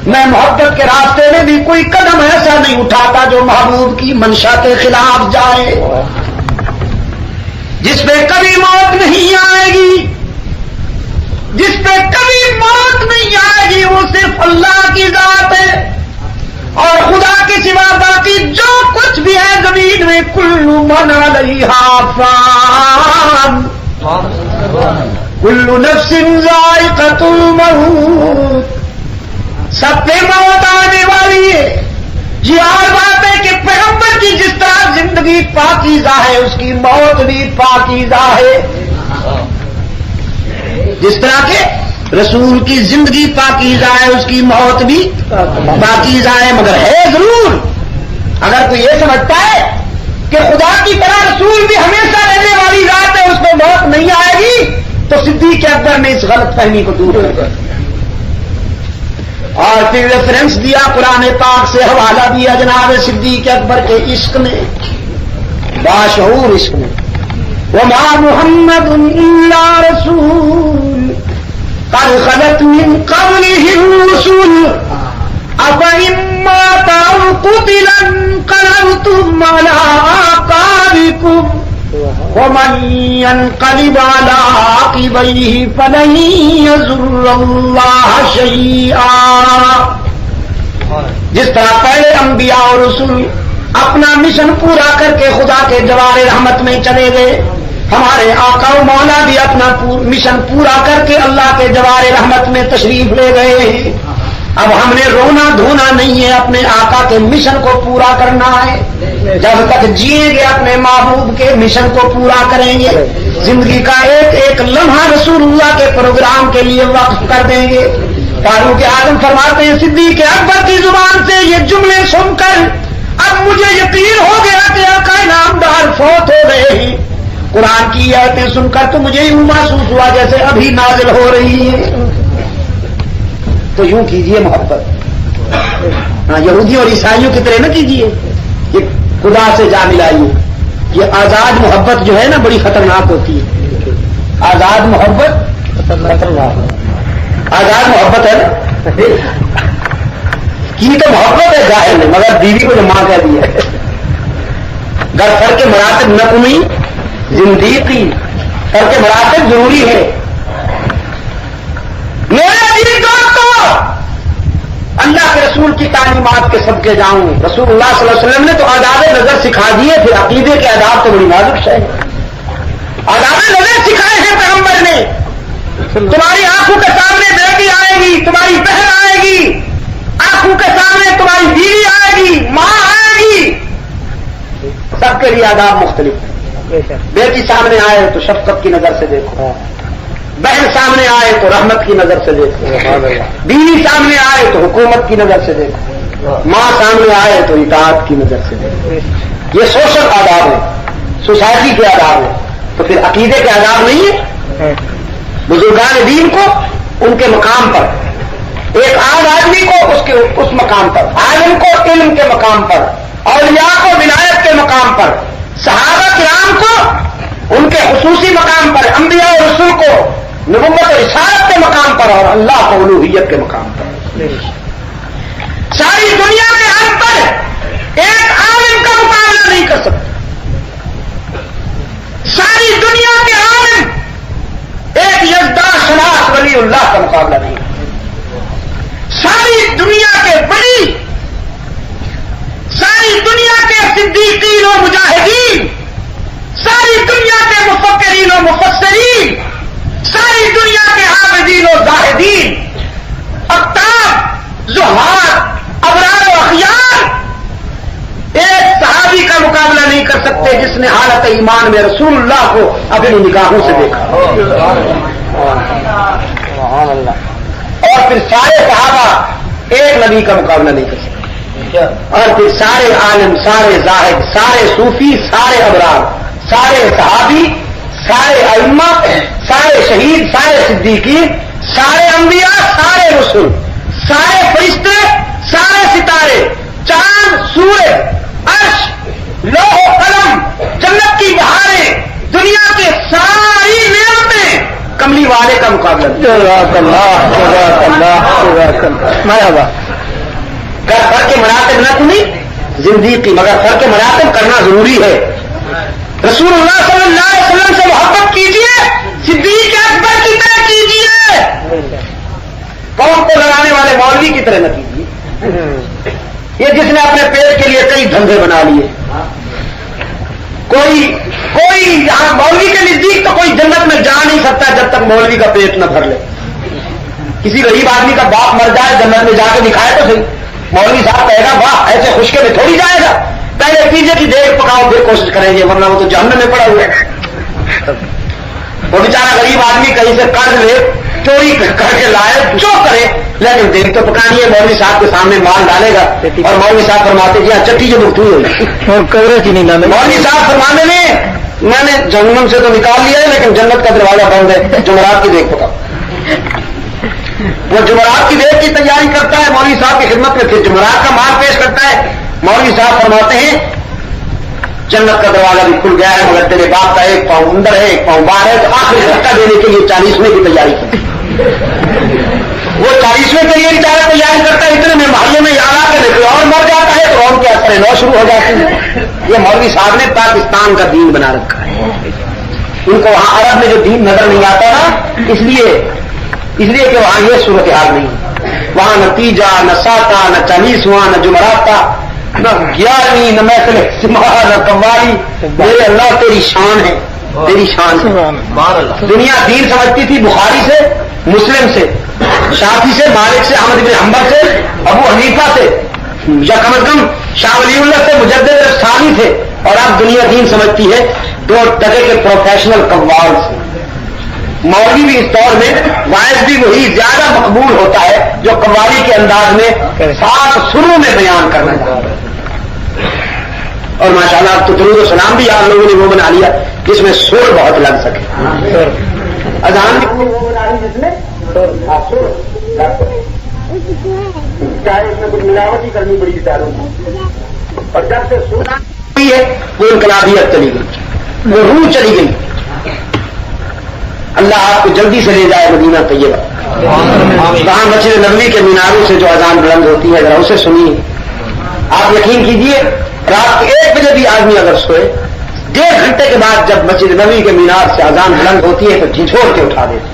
میں محبت کے راستے میں بھی کوئی قدم ایسا نہیں اٹھاتا جو محبوب کی منشا کے خلاف جائے. جس پہ کبھی موت نہیں آئے گی, جس پہ کبھی موت نہیں آئے گی, وہ صرف اللہ کی ذات ہے. اور خدا کے سوا باقی جو کچھ بھی ہے زمین میں, کل من علیہا فان, کل نفس ذائقۃ الموت, سب پہ موت آنے والی ہے. یہ اور بات ہے کہ پیغمبر کی جس طرح زندگی پاکیزہ ہے اس کی موت بھی پاکیزہ ہے. جس طرح کے رسول کی زندگی پاکیزہ ہے اس کی موت بھی پاکیزہ ہے. مگر ہے ضرور, اگر کوئی یہ سمجھتا ہے کہ خدا کی طرح رسول بھی ہمیشہ رہنے والی ذات ہے, اس پہ موت نہیں آئے گی, تو صدیق اکبر نے اس غلط فہمی کو دور کر دیا. اور پھر ریفرنس دیا, قرآن پاک سے حوالہ دیا جناب صدیق اکبر کے عشق میں, باشعور عشق میں. وما محمد الا رسول قد خلت من قبله الرسل افإن مات أو قتل انقلبتم على أعقابكم ومن ينقلب على عقبيه فلن يضر الله شيئا. جس طرح پہلے انبیاء اور رسول اپنا مشن پورا کر کے خدا کے جوار رحمت میں چلے گئے, ہمارے آقا و مولا بھی اپنا مشن پورا کر کے اللہ کے جوار رحمت میں تشریف لے گئے ہیں. اب ہم نے رونا دھونا نہیں ہے, اپنے آقا کے مشن کو پورا کرنا ہے. جب تک جیئیں گے اپنے محبوب کے مشن کو پورا کریں گے. زندگی کا ایک ایک لمحہ رسول اللہ کے پروگرام کے لیے وقف کر دیں گے. فاروق اعظم فرماتے ہیں صدیق اکبر کی زبان سے یہ جملے سن کر اب مجھے یقین ہو گیا کہ آقا نامدار فوت ہو گئے ہیں, قرآن کی آیتیں سن کر تو مجھے یوں محسوس ہوا جیسے ابھی نازل ہو رہی ہے. تو یوں کیجئے محبت. ہاں یہودی اور عیسائیوں کی طرح نہ کیجئے کہ خدا سے جا ملائیے. یہ آزاد محبت جو ہے نا بڑی خطرناک ہوتی ہے. آزاد محبت آزاد محبت ہے نا کی تو محبت ہے ظاہر میں، مگر بیوی کو جو ماں کہہ دی ہے. گر سر کے مراتب نہ کمی زندگی سر کے مراتب ضروری ہے. میرے دین دوستو اللہ کے رسول کی تعلیمات کے صدقے جاؤں. رسول اللہ صلی اللہ علیہ وسلم نے تو آداب نظر سکھا دیے، پھر عقیدے کے آداب تو بڑی نازک ہے. آداب نظر سکھائے ہیں پیغمبر نے. تمہاری آنکھوں کے سامنے بیٹی آئے گی، تمہاری بہن آئے گی، آنکھوں کے سامنے تمہاری بیوی آئے گی، ماں آئے گی، سب کے لیے آداب مختلف ہیں. بیٹی سامنے آئے تو شفقت کی نظر سے دیکھو، بہن سامنے آئے تو رحمت کی نظر سے دیکھو، بیوی سامنے آئے تو حکومت کی نظر سے دیکھو، ماں سامنے آئے تو اطاعت کی نظر سے دیکھو. یہ سوشل آداب ہے، سوسائٹی کے آداب ہے. تو پھر عقیدے کے آداب نہیں ہے. بزرگان دین کو ان کے مقام پر، ایک عام آدمی کو اس مقام پر، عالم کو علم کے مقام پر، اولیاء کو ولایت کے مقام پر، صحابہ کرام کو ان کے خصوصی مقام پر، انبیاء اور رسول کو نبوت اور رسالت کے مقام پر، اور اللہ کو الوہیت کے مقام پر. ساری دنیا کے ہم پر ایک عالم کا مقابلہ نہیں کر سکتے. ساری دنیا کے عالم ایک یزدہ شناس ولی اللہ کا مقابلہ نہیں. ساری دنیا کے بڑی، ساری دنیا کے صدیقین و مجاہدین، ساری دنیا کے مفکرین و مفسرین، ساری دنیا کے عابدین و زاہدین، اقطاب، زہاد، ابرار و اخیار ایک صحابی کا مقابلہ نہیں کر سکتے جس نے حالت ایمان میں رسول اللہ کو اپنی نگاہوں سے دیکھا. اور پھر سارے صحابہ ایک نبی کا مقابلہ نہیں کر سکتے. اور پھر سارے عالم، سارے زاہد، سارے صوفی، سارے ابرار، سارے صحابی، سارے ائمہ، سارے شہید، سارے صدیقین، سارے انبیاء، سارے رسول، سارے فرشتے، سارے ستارے، چاند، سورج، عرش، لوح و قلم، جنت کی بہاریں، دنیا کے ساری نعمتیں کملی والے کا مقابلہ. گر فر کے مراتب نہ کنی زندگی، مگر فر کے مراتب کرنا ضروری ہے. رسول اللہ صلی اللہ علیہ وسلم سے محبت کیجیے، صدیق اکبر کی طرح کیجیے، قوم کو لڑانے والے مولوی کی طرح نہ کیجیے. یہ جس نے اپنے پیٹ کے لیے کئی دھندے بنا لیے. کوئی یہاں مولوی کے نزدیک تو کوئی جنت میں جا نہیں سکتا جب تک مولوی کا پیٹ نہ بھر لے. کسی غریب آدمی کا باپ مر جائے جنت میں جا کے دکھائے تو صحیح. مولوی صاحب کہے گا واہ ایسے خشکے میں تھوڑی جائے گا، پہلے پیزے کی دیکھ پکاؤ پھر کوشش کریں گے، ورنہ وہ تو جہنم میں پڑا ہوا ہے. وہ بیچارہ غریب آدمی کہیں سے قرض لے، چوری کر کے لائے، جو کرے، لیکن دیکھ تو پکانی ہے. مولوی صاحب کے سامنے مال ڈالے گا اور مولوی صاحب فرماتے جی چٹی جو بکتی ہوئی. مولوی صاحب فرمانے میں نے جہنم سے تو نکال لیا ہے لیکن جنت کا دروازہ بند ہے، جمعرات کی دیکھ پکاؤ. وہ جمعرات کی دیکھ کی تیاری کرتا ہے مولوی صاحب کی خدمت میں، پھر جمعرات کا مال پیش کرتا ہے. مولوی صاحب فرماتے ہیں جنت کا دروازہ بھی کھل گیا ہے مگر تیرے باپ کا ایک پاؤں اندر ہے ایک پاؤں باہر ہے، تو آخری دھکا دینے کے لیے 40ویں کی تیاری کرتا ہے. وہ 40ویں کے لیے بیچارہ تیاری کرتا ہے، اتنے میں محلے میں یاد آ کے کوئی اور مر جاتا ہے تو اور کے اثر نو شروع ہو جاتے ہیں. یہ مولوی صاحب نے پاکستان کا دین بنا رکھا ہے. ان کو وہاں عرب میں جو دین نظر نہیں آتا نا، اس لیے کہ وہاں یہ صورتحال نہیں. وہاں نہ تیجا، نہ ساتا، نہ 40واں، نہ جمعرات کا، نہ 11ویں، نہ محفل اجتماع، نہ قوالی. میرے اللہ تیری شان ہے، تیری شان ہے. دنیا دین سمجھتی تھی بخاری سے، مسلم سے، شافعی سے، مالک سے، احمد بن حنبل سے، ابو حنیفہ سے، یا کم از کم شاہ ولی اللہ سے مجدد ثانی تھے. اور اب دنیا دین سمجھتی ہے 2 ٹکے کے پروفیشنل قوال سے. مولوی بھی اس دور میں واعظ بھی وہی زیادہ مقبول ہوتا ہے جو قوالی کے انداز میں 7 سروں میں بیان کرنا چاہتا ہے. اور ماشاءاللہ اب تو درود و سلام بھی آپ لوگوں نے وہ بنا لیا جس میں سر بہت لگ سکے. اذان بھی وہ بنا لی جس میں چاہے اس میں کچھ ملاوٹ ہی کرنی پڑی بیچاروں کی. اور جب سے سنا ہے وہ انقلابیت چلی گئی, وہ روح چلی گئی. اللہ آپ کو جلدی سے لے جائے مدینہ طیبہ. وہاں مسجد نبوی کے میناروں سے جو اذان بلند ہوتی ہے ذرا اسے سنیے. آپ یقین کیجئے رات کے 1 بجے بھی آدمی اگر سوئے 1.5 گھنٹے کے بعد جب مسجد نبوی کے مینار سے اذان بلند ہوتی ہے تو جھنجھوڑ کے اٹھا دیتے.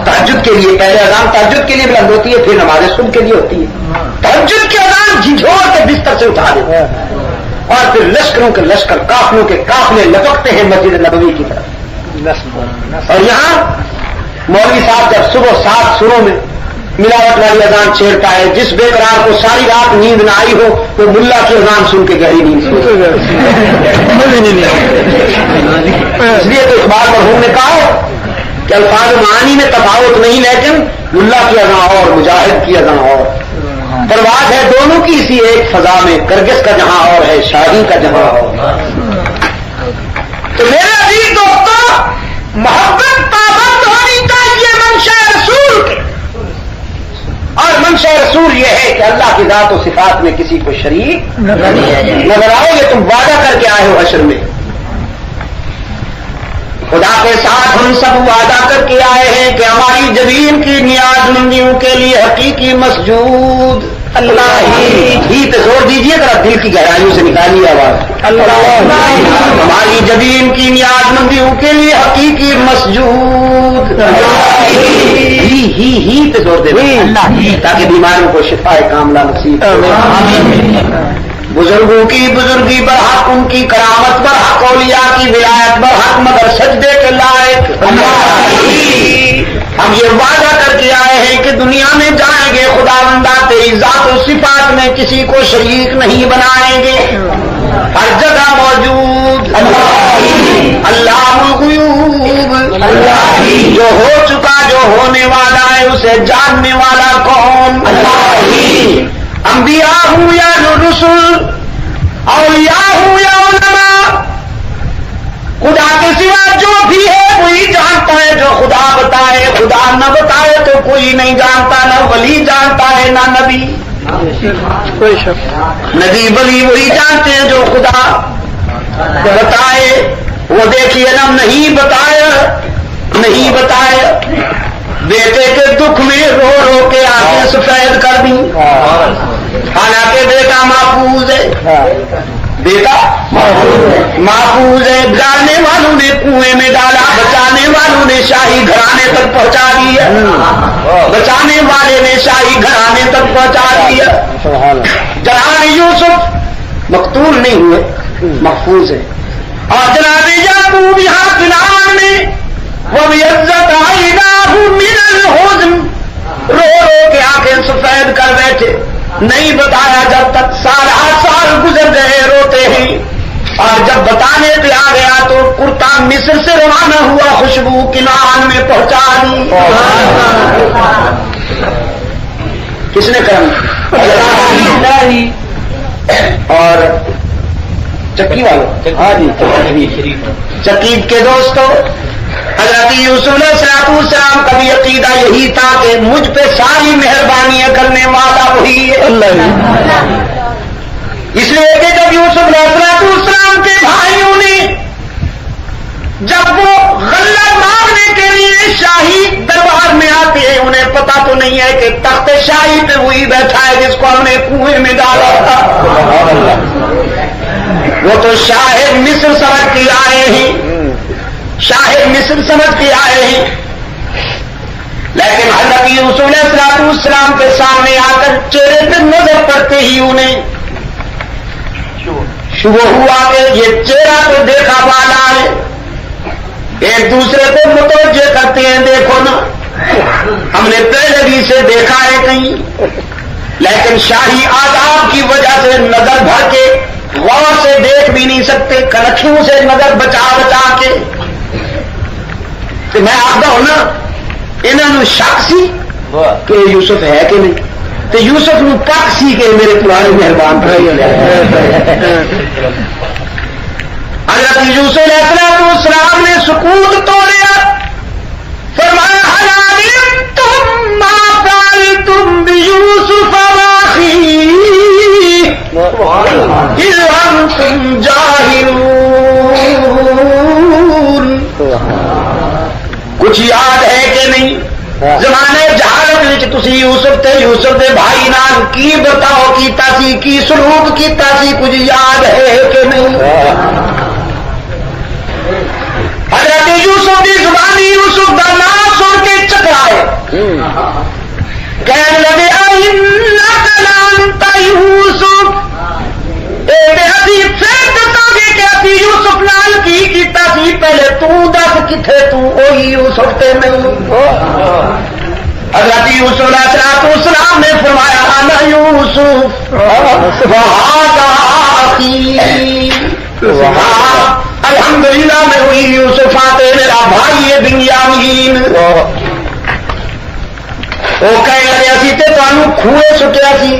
تہجد کے لیے پہلے اذان تہجد کے لیے بلند ہوتی ہے, پھر نماز صبح کے لیے ہوتی ہے. تہجد کے اذان جھنجھوڑ کے بستر سے اٹھا دیتے اور پھر لشکروں کے لشکر قافلوں کے قافلے لپکتے ہیں مسجد نبوی کی طرف. اور یہاں مولوی صاحب جب صبح 7 سوروں میں ملاوٹ والی اذان چھیڑتا ہے, جس بے قرار کو ساری رات نیند نہ آئی ہو وہ ملا کی اذان سن کے گہری نیند سن. اس لیے تو اقبال مرحوم نے کہا کہ الفاظ معانی میں تفاوت نہیں, لیکن ملا کی اذان اور مجاہد کی اذان اور. پرواز ہے دونوں کی اسی ایک فضا میں, کرگس کا جہاں اور ہے شاہی کا جہاں اور. تو میرے عزیز دوستوں, محبت پابند ہونی چاہیے منشا رسول کے. اور منشا رسول یہ ہے کہ اللہ کی ذات و صفات میں کسی کو شریک نظر آؤ. یہ تم وعدہ کر کے آئے ہو حشر میں. خدا کے ساتھ ہم سب وعدہ کر کے آئے ہیں کہ ہماری زمین کی نیاز مندیوں کے لیے حقیقی مسجود اللہ ہی پہ زور دیجیے, ذرا دل کی گہرائیوں سے نکالیے آواز. ہماری زمین کی نیاز مندیوں کے لیے حقیقی مسجود ہی پہ زور دے تاکہ بیماروں کو شفا کاملہ نصیب. بزرگوں کی بزرگی برحق, ان کی کرامت برحق, اولیاء کی ولایت برحق, مگر سجدے کے لائق. ہم یہ وعدہ کر کے آئے ہیں کہ دنیا میں جائیں گے خدا بندہ تیری ذات و صفات میں کسی کو شریک نہیں بنائیں گے. ہر جگہ موجود اللہ الغیوب, جو ہو چکا جو ہونے والا ہے اسے جاننے والا کون؟ انبیاء ہوں یا رسول, اولیاء ہوں یا علماء, خدا کے سوا جو بھی ہے وہی جانتا ہے جو خدا بتائے. خدا نہ بتائے تو کوئی نہیں جانتا, نہ ولی جانتا ہے نہ نبی. نبی ولی وہی جانتے ہیں جو خدا بتائے. وہ دیکھیے نا نہیں بتائے بیٹے کے دکھ میں رو رو کے آنکھیں سفید کر دی, حالانکہ بیٹا محفوظ ہے. بیٹا محفوظ ہے. ڈالنے والوں نے کنویں میں ڈالا, بچانے والوں نے شاہی گھرانے تک پہنچا دیا. بچانے والے نے شاہی گھرانے تک پہنچا دیا. جناب یوسف مقتول نہیں ہوئے, محفوظ ہے. اور جناب یعقوب یہاں کنعان میں وہ عزت آئی من الحزن, رو رو کے آنکھیں سفید کر بیٹھے. نہیں بتایا جب تک 7 سال گزر گئے روتے ہیں, اور جب بتانے پہ آ گیا تو کرتا مصر سے روانہ ہوا, خوشبو کنعان میں پہنچا دی. کس نے کرم؟ اور چکی والوں چکید کے دوستوں, حضرت یوسف علیہ السلام کا بھی عقیدہ یہی تھا کہ مجھ پہ ساری مہربانیاں کرنے والا وہی ہے. اس لیے کہ جب یوسف علیہ السلام کے بھائیوں نے جب وہ غلہ مانگنے کے لیے شاہی دربار میں آتے ہیں, انہیں پتا تو نہیں ہے کہ تخت شاہی پہ وہی بیٹھا ہے جس کو ہم نے کنویں میں ڈالا تھا. وہ تو شاہد مصر سمجھ کے آئے ہیں, شاہد مصر سمجھ کے آئے ہیں. لیکن حضرت یوسف علیہ السلام کے سامنے آ کر چہرے پہ نظر پڑتے ہی انہیں شبہ ہوا کہ یہ چہرہ تو دیکھا والا ہے. ایک دوسرے کو متوجہ کرتے ہیں, دیکھو نا ہم نے پہلے بھی اسے دیکھا ہے کہیں, لیکن شاہی آداب کی وجہ سے نظر بھر کے غور سے دیکھ بھی نہیں سکتے, کنکھیوں سے نظر بچا کے. تو میں آخر ہوں نا انہوں نے شک سی کہ یوسف ہے کہ نہیں, تو یوسف نو پک سی کے میرے پرانے مہربان حضرت یوسف علیہ السلام نے سکوت توڑیا، فرمایا هل علمتم ما فعلتم بيوسف واخيه إذ أنتم جاهلون. کچھ یاد ہے کہ نہیں زمانے جہالت تسی یوسف تے یوسف دے بھائی نال کی برتاؤ کیتا سی، کی سلوک کیتا سی، کچھ یاد ہے کہ نہیں؟ حضرت یوسف کی زبانی یوسف کا نام سن کے چکرائے، کہنے لگے انک لانت یوسف، ابھی پھر دساں گے کہ ابھی یوسف نال کی کیتا سی، پہلے تو دس کتنے تو وہی یوسف تے نہیں. حضرت یوسف علیہ السلام نے فرمایا انا یوسف وہذا اخی، الحمدللہ میں ہوئی یوسف آتے میرا بھائی ہے بنیامین. وہ کہنے لگے اسی تے تانوں کھوئے سٹیا سی،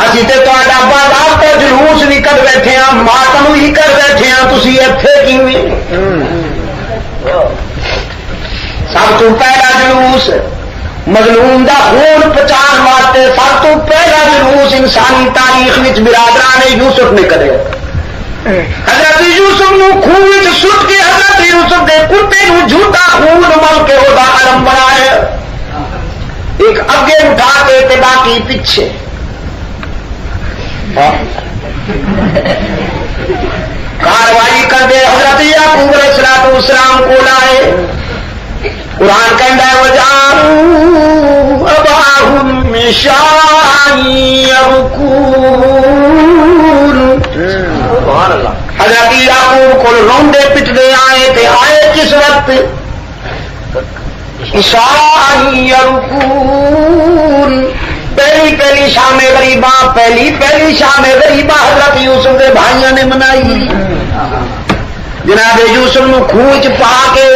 اسی تے تہاڈا بازار تے جلوس بھی کر بیٹھے ہاں، ماتم بھی کر بیٹھے ہاں، تسی ایتھے کیویں؟ سب تو پہلا جلوس مظلوم دا خون پچان واسطے، سب تو پہلا جلوس انسانی تاریخ وچ برادران یوسف نے کرے. حضرت یوسف نو خون سٹ کے حضرت یوسف دے کتے نو جھوٹا خون مل کے وہ علم بنایا، ایک اگے اٹھا کے تے باقی پیچھے. کاروائی کر دے حضرت یعقوب علیہ السلام کو لائے. قرآن کہندا ہے وجعلوا اباهم عشاء يبكون. سبحان اللہ. حضرت یعقوب کو روندے پٹدے آئے تے آئے کس وقت؟ عشاء يبكون. پہلی شام غریباں، پہلی شام غریباں حضرت یوسف کے بھائیوں نے منائی. جناب یوسف نو کھوہ چ پا کے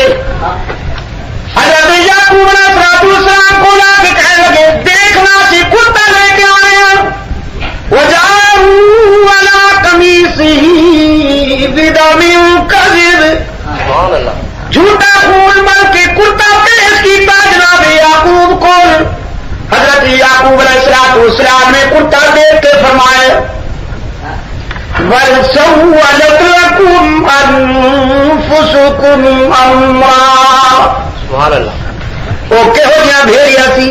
حضرت یعقوب علیہ السلام کو لا کے کہنے لگے دیکھنا سی کتا لے کے آئے ہیں، وجعلوا علی قمیصہ بدم کذب، جھوٹا خون مل کے کتا پیش کیتا جناب یعقوب کو. حضرت یعقوب علیہ السلام نے کتا دیکھ کے فرمایا بل سولت لکم انفسکم امرا. سبحان اللہ. وہ کہو جہاں بھیڑیا سی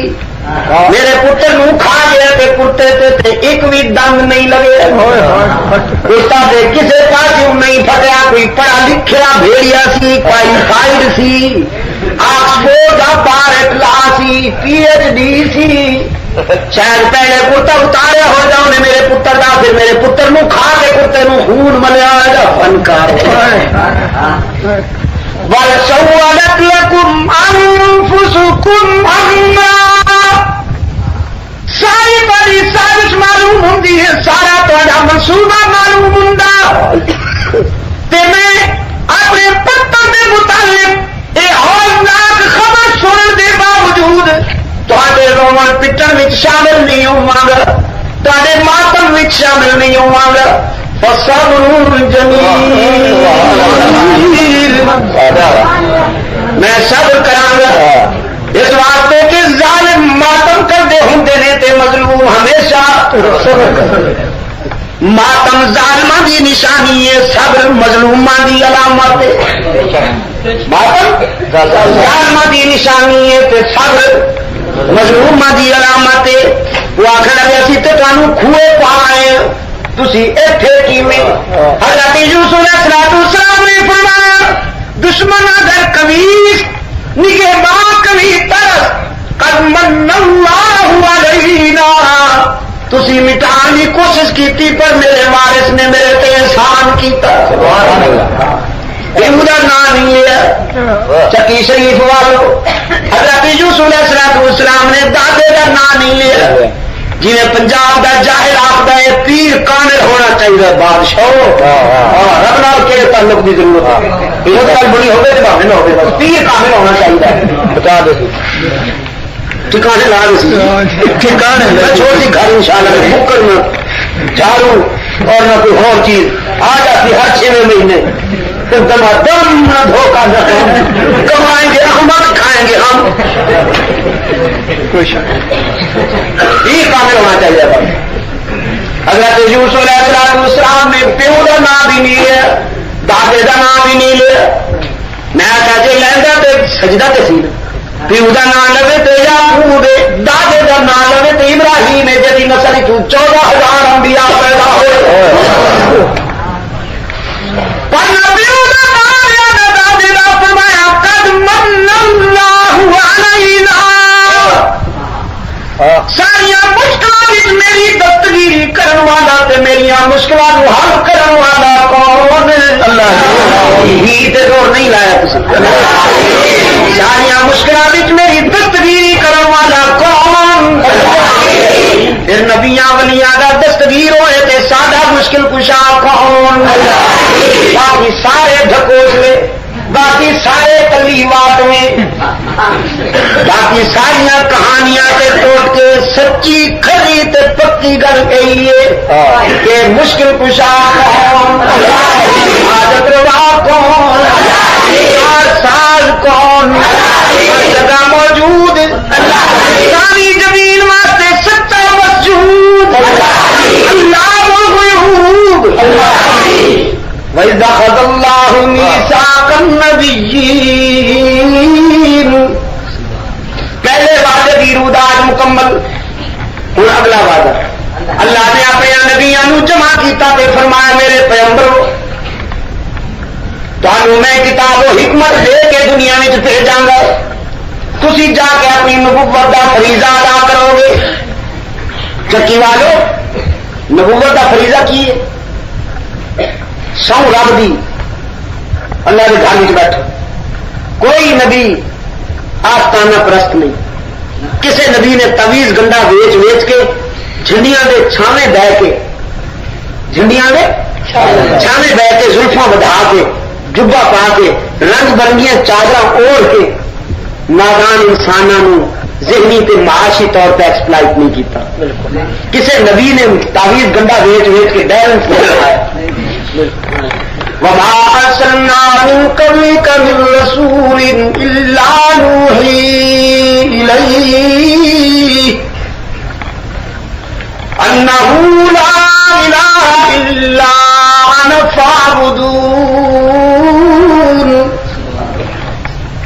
میرے پتر نو کھا گیا تے کتے تے ایک بھی دنگ نہیں لگے، کتا تے کسے پاسوں نہیں پھٹیا. کوئی پڑھا لکھیا بھیڑیا سی، کوالیفائڈ سی، آکسفورڈ کا بار کلاس سی، PhD سی. شاید پہلے کتا اتاریا ہو جاؤ نے میرے پتر کا، پھر میرے پتر نو کھا کے کتے نو خون ملیا فنکار. وَلْسَوَّلَتْ لَكُمْ أَنفُسُكُمْ أَمْرًا. ساری بڑی سازش معلوم ہوں ہے، سارا تہاڈا منصوبہ معلوم ہوں. میں اپنے پتر کے متعلق یہ ہولناک خبر سننے کے باوجود تہاڈے رومن پٹن وچ شامل نہیں ہوواں گا، تہاڈے ماتم وچ شامل نہیں ہوواں گا. فصبر جمیل، میں صبر کراں گا اس واسطے کہ ظالم ماتم کرتے ہوندے نے تے مظلوم ہمیشہ ماتم ظالماں دی نشانی ہے، صبر مظلوماں دی علامت ہے. ماتم ظالماں دی نشانی ہے تے صبر مظلوماں دی علامت ہے. وہ آخر لگے اسی تے تانوں کھوئے پائے تسی ایتھے کیویں؟ حضرت یوسف علیہ السلام نے فرمایا دشمن اگر قمیص نگہباں کبھی طرف قد من اللہ علینا، تسی مٹان کی کوشش کی پر میرے وارث نے میرے تے احسان کیتا. یہ نام نہیں ہے چکی شریف والو. حضرت یوسف علیہ السلام نے دادے کا نام نہیں لیا. جی پنجاب کا جاہل آخر ہے پیر کامل ہونا چاہیے، بادشاہ رب نال کے تعلق کی ضرورت ہے. بڑی ہوگی تو بھاوے نہ ہوگی، بس پیر کامل ہونا چاہیے. بتا دے ٹھکانے لا رہی ٹھکانے چھوڑ دی گھر انشاءاللہ بک کرنا جھاڑو اور نہ کوئی اور چیز آ جاتی ہر 6 مہینے پھر دم نہ دھوکہ نہ کمائیں گے احمد کھائیں گے ہم یہ کامل ہونا چاہیے. حضرت یوسف علیہ السلام نے پیو کا نام بھی نہیں لیا دادے کا نام بھی نہیں لیا. میں جی لینا تو سجدہ تے سی پیو کا نام لے تو یعقوب دادے کا نام لے تو ابراہیم جی نسل 14,000 انبیاء پیدا ہوئے. پر پیو کا نام لیا دادے کا فرمایا قد من اللہ علینا. ساریا مشکلات میری دستگیری کرنے والا تے میری مشکلات حل کرنے والا کون؟ اللہ. ہی تے زور نہیں لایا تسی. ساریا مشکلات میری دستگیری کرنے والا کون؟ پھر نبیاں ولیاں دا دستگیر ہوئے تے سادہ مشکل کشا کون؟ باقی سارے ڈھکوسلے باقی سارے تلیوات میں باقی ساریا کہانیاں تے توڑ کے سچی کھری تے پکی گل کہی ہے کہ مشکل کشا کون؟ عادت روا کون؟ ساز کون؟ جگہ موجود ساری زمین واسطے سچا مسجود اللہ الغیوب. وَإِذْ أَخَذَ اللَّهُ مِيثَاقَ النَّبِيِّينَ. پہلے وعدے کی روداد مکمل. ہوں اگلا وعدہ اللہ نے اپنے نبیوں جمع کیتا تے فرمایا میرے پیغمبرو تمہیں میں کتاب و حکمت دے کے دنیا میں بھیجاں گا. تسی جا کے اپنی نبوت کا فریضہ ادا کرو گے. چکی والو نبوت کا فریضہ کی ہے؟ سو رب دی اللہ کے گھر میں بیٹھو. کوئی نبی آستانہ پرست نہیں. کسی نبی نے تویز گنڈا ویچ ویچ کے جھنڈیاں دے چھاویں بہ کے جھنڈیاں دے چھاویں بہ کے زلفاں بڑھا کے جبا پا کے رنگ برنگیاں چادر اوڑھ کے نادان انسانوں ذہنی تے معاشی طور پہ ایکسپلائٹ نہیں کیتا. کسی نبی نے تعویذ گنڈا ویچ ویچ کے بیلنس بنایا. وما ارسلنا من قبلك من رسول الا نوحي اليه انه لا اله الا انا فاعبدون.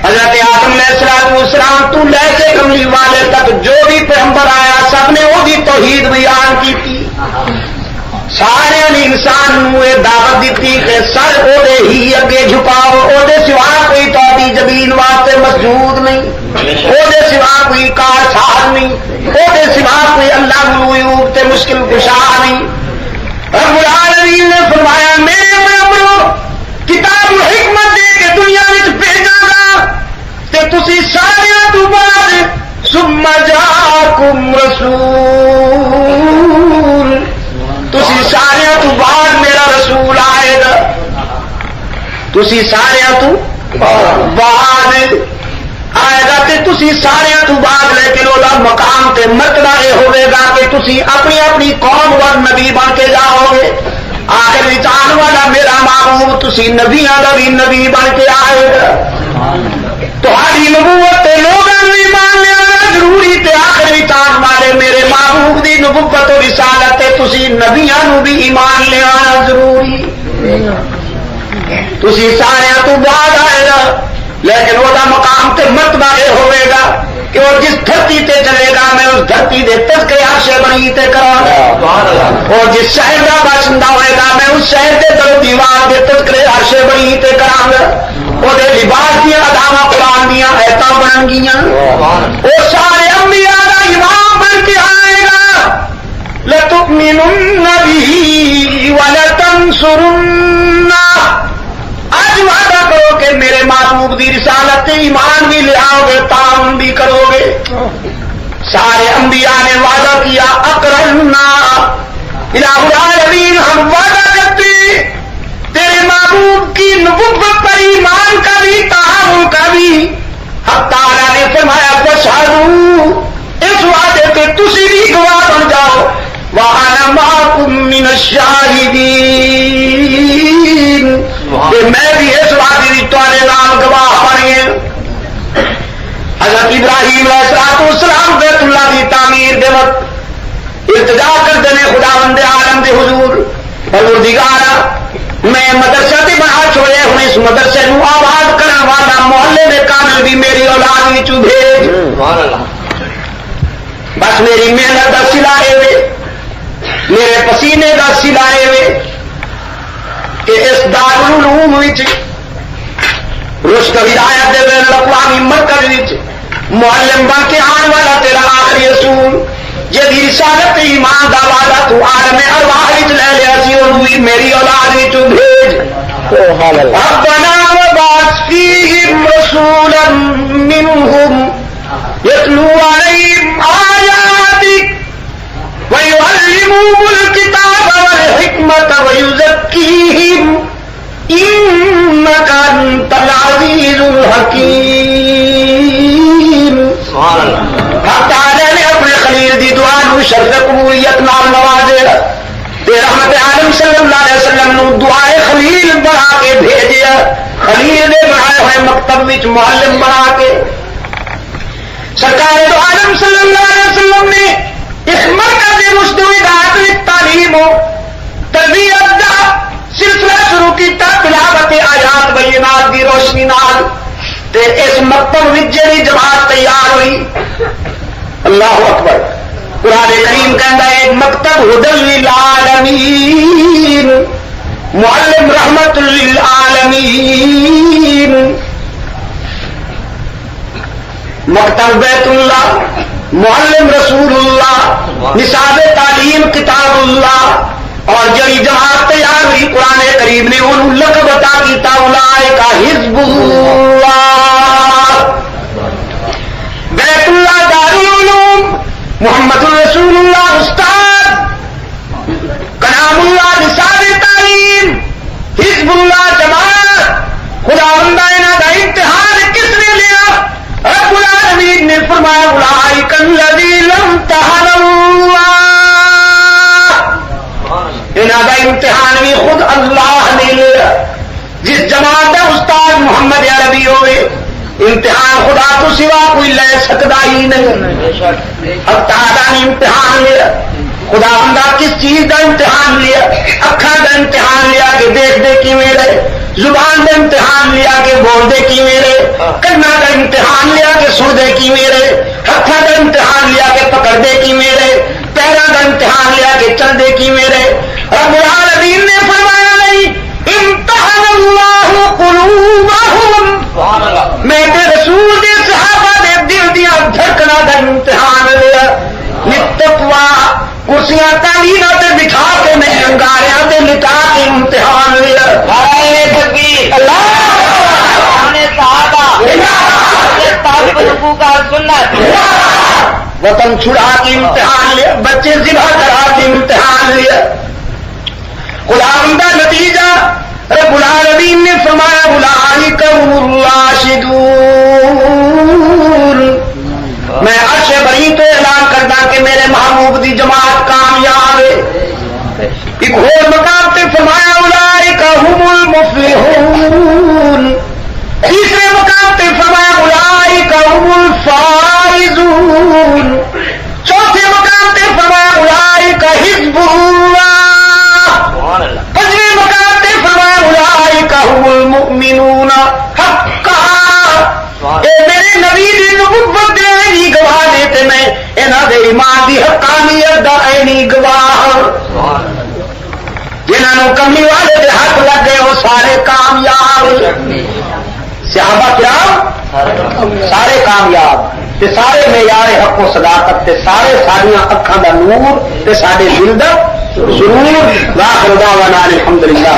حضرت آدم علیہ السلام تو لے کے کملی والے تک جو بھی پیغمبر آیا سب نے وہی توحید بیان کی تھی. سارے نے انسان یہ دعوت دیتی کہ سر وہ ہی اگے جھکاؤ وہ سوا کوئی تاری زمین واسطے مسجود نہیں وہ سوا کوئی کار ساز نہیں وہ سوا کوئی اللہ الغیوب تے مشکل کشا نہیں. رب العالمین نے فرمایا میرے پیغمبرو کتاب حکمت دے کے دنیا میں بھیجا گا تے تسی سارے تو بعد ثم جاءکم رسول تسی سارے تو بعد میرا رسول آئے گا. تسی سارے تو بعد آئے گا تے تسی سارے تو بعد لیکن وہ مقام تے مرتبہ یہ ہوئے گا کہ تسی اپنی اپنی قوم اور نبی بن کے جاؤ گے. آخر آنے والا میرا محبوب تسی نبیاں کا بھی نبی بن کے آئے گا. تہاڈی نبوت تے لوگاں بھی مان لینا ضروری تے آخر آنے والے میرے محبوب دی نبوت و رسالت تے تسی نبیاں نو بھی ایمان لے آنا ضروری. تسی سارے تو بعد آئے گا لیکن وہ مقام تے مرتبہ یہ ہوئے گا کہ وہ جس دھرتی تے چلے گا میں اس دھرتی دے تذکرے عرشے بنی تے کراں گا. اور جس شہر کا باشندہ ہوئے گا میں اس شہر کے در دیوار دے تذکرے عرشے بنی تے کراں گا. وہ لباس دیا اداواں قرآن دیا ایتاں بن گیاں. وہ سارے انبیاء دا امام بن کے آئے گا. لتؤمنن به ولتنصرن. آج وعدہ کرو کہ میرے محبوب دی رسالت ایمان بھی لے آؤ گے تعاون بھی کرو گے. سارے انبیاء نے وعدہ کیا اقررنا الہ العالمین ہم وعدہ کرتے تیرے محبوب کی نبوت پر ایمان کا بھی تعاون کا بھی. حق تعالی نے فرمایا فشہدوا الشاہدین کہ میں بھی اس وادی تھوڑے نام گواہ بنے. حضرت ابراہیم علیہ السلام بیت اللہ کی تعمیر دے وقت التجا کرتے ہیں خداوند عالم دے حضور پروردگارا میں مدرسہ تے بنا چھوڑے ہوں اس مدرسے نو آباد کرنے والا محلے میں کامل بھی میری اولاد وچوں بھیج. بس میری محنت کا سلائے وے میرے پسینے کا سلائے وے کہ اس دارالعلوم وچ رشد ہدایت دے بین الاقوامی مرکز وچ معلم بن کے آنے والا تیرا آخری رسول جدی رسالت ایمان دا وعدہ تو عالم ارواح وچ لے لیا سی اونوں وی میری اولاد وچوں بھیج. ربنا وبعث فیہم رسولا منہم یتلو علیہم آیاتک ویعلمہم الکتاب والحکمت ویزکیہم انک انت العزیز الحکیم. حق تعالی نے اپنے خلیل دی دعا نو شرط قبولیت نال نوازے تے رحمت عالم صلی اللہ علیہ وسلم نو دعائے خلیل بنا کے بھیجیا. خلیل نے بنائے ہوئے مکتب وچ معلم بنا کے سرکار دو عالم صلی اللہ علیہ وسلم نے اس مرکز رشد و ہدایت تعلیم و تربیت کا سلسلہ شروع کیتا تلاوت آیات بینات کی روشنی نال تے اس مکتب وچ جڑی جماعت تیار ہوئی. اللہ اکبر. قرآن کریم کہندا ہے ایک مکتب ہدی للعالمین معلم رحمت للعالمین. مکتب بیت اللہ معلم رسول اللہ نصاب تعلیم کتاب اللہ اور جڑی جماعت تیار ہوئی قرآن کریم نے انہوں لقب عطا کیتا اولئک حزب اللہ. بیت اللہ دارالعلوم محمد رسول اللہ استاد کلام اللہ نصاب تعلیم حزب اللہ جماعت خداوند انہاں دا امتحان کس نے لیا؟ رب العالمین نے فرمایا اولئک الذین امتحن اللہ. انہاں دا امتحان بھی خود اللہ نے لیا. جس جماعت کا استاد محمد عربی ہوئے امتحان خدا تو سوا کوئی لے سکتا ہی نہیں. اب تعالیٰ نے امتحان لیا. خدا بندہ کس چیز کا امتحان لیا؟ اکھاں کا امتحان لیا کہ دیکھ دے کی میرے, زبان کا امتحان لیا کہ بول دے کی میرے, کنا کا امتحان لیا کہ سن دے کی میرے, ہاتھوں کا امتحان لیا کہ پکڑ دے کی میرے, پیروں کا امتحان لیا کہ چل دے کی میرے. رب العالمین نے فرمایا نہیں امتحان اللہ قلوبہم. میں تے رسول دے صحابہ دے دل دیا دھڑکنا کا امتحان لیا. لتقوا کرسیاں تعلیماں تے بٹھا کے میں انگاریاں تے لٹا کے امتحان لیا. اللہ وطن چھڑا کے امتحان لیا, بچے ذبح کرا کے امتحان لیا. غلام کا نتیجہ رب العالمین نے فرمایا اولئک هم الراشدون. میں عرش بری تو اعلان کردا کہ میرے محبوب دی جماعت کامیاب ہے. ایک اور مقام پہ فرمایا اولئک هم المفلحون. تیسرے مقام پہ فرمایا اولئک هم الفائزون. چوتھے مقام پہ فرمایا اولئک حزب اللہ. پانچویں مقام پہ فرمایا اولئک هم المؤمنون حقا. اے میرے نبی دی نبوت دے عینی گواہ دیتے میں انہاں دے ایمان دی حقانیت دا عینی گواہ. جنہاں نوں کمی والے دے ہاتھ لگ گئے وہ سارے کامیاب. صحابہ کرام سارے کامیاب تے سارے معیار حق و صداقت تے سارے ساڈیاں اکھاں دا نور تے ساڈے دل دا سرور. واخر دعوانا الحمدللہ.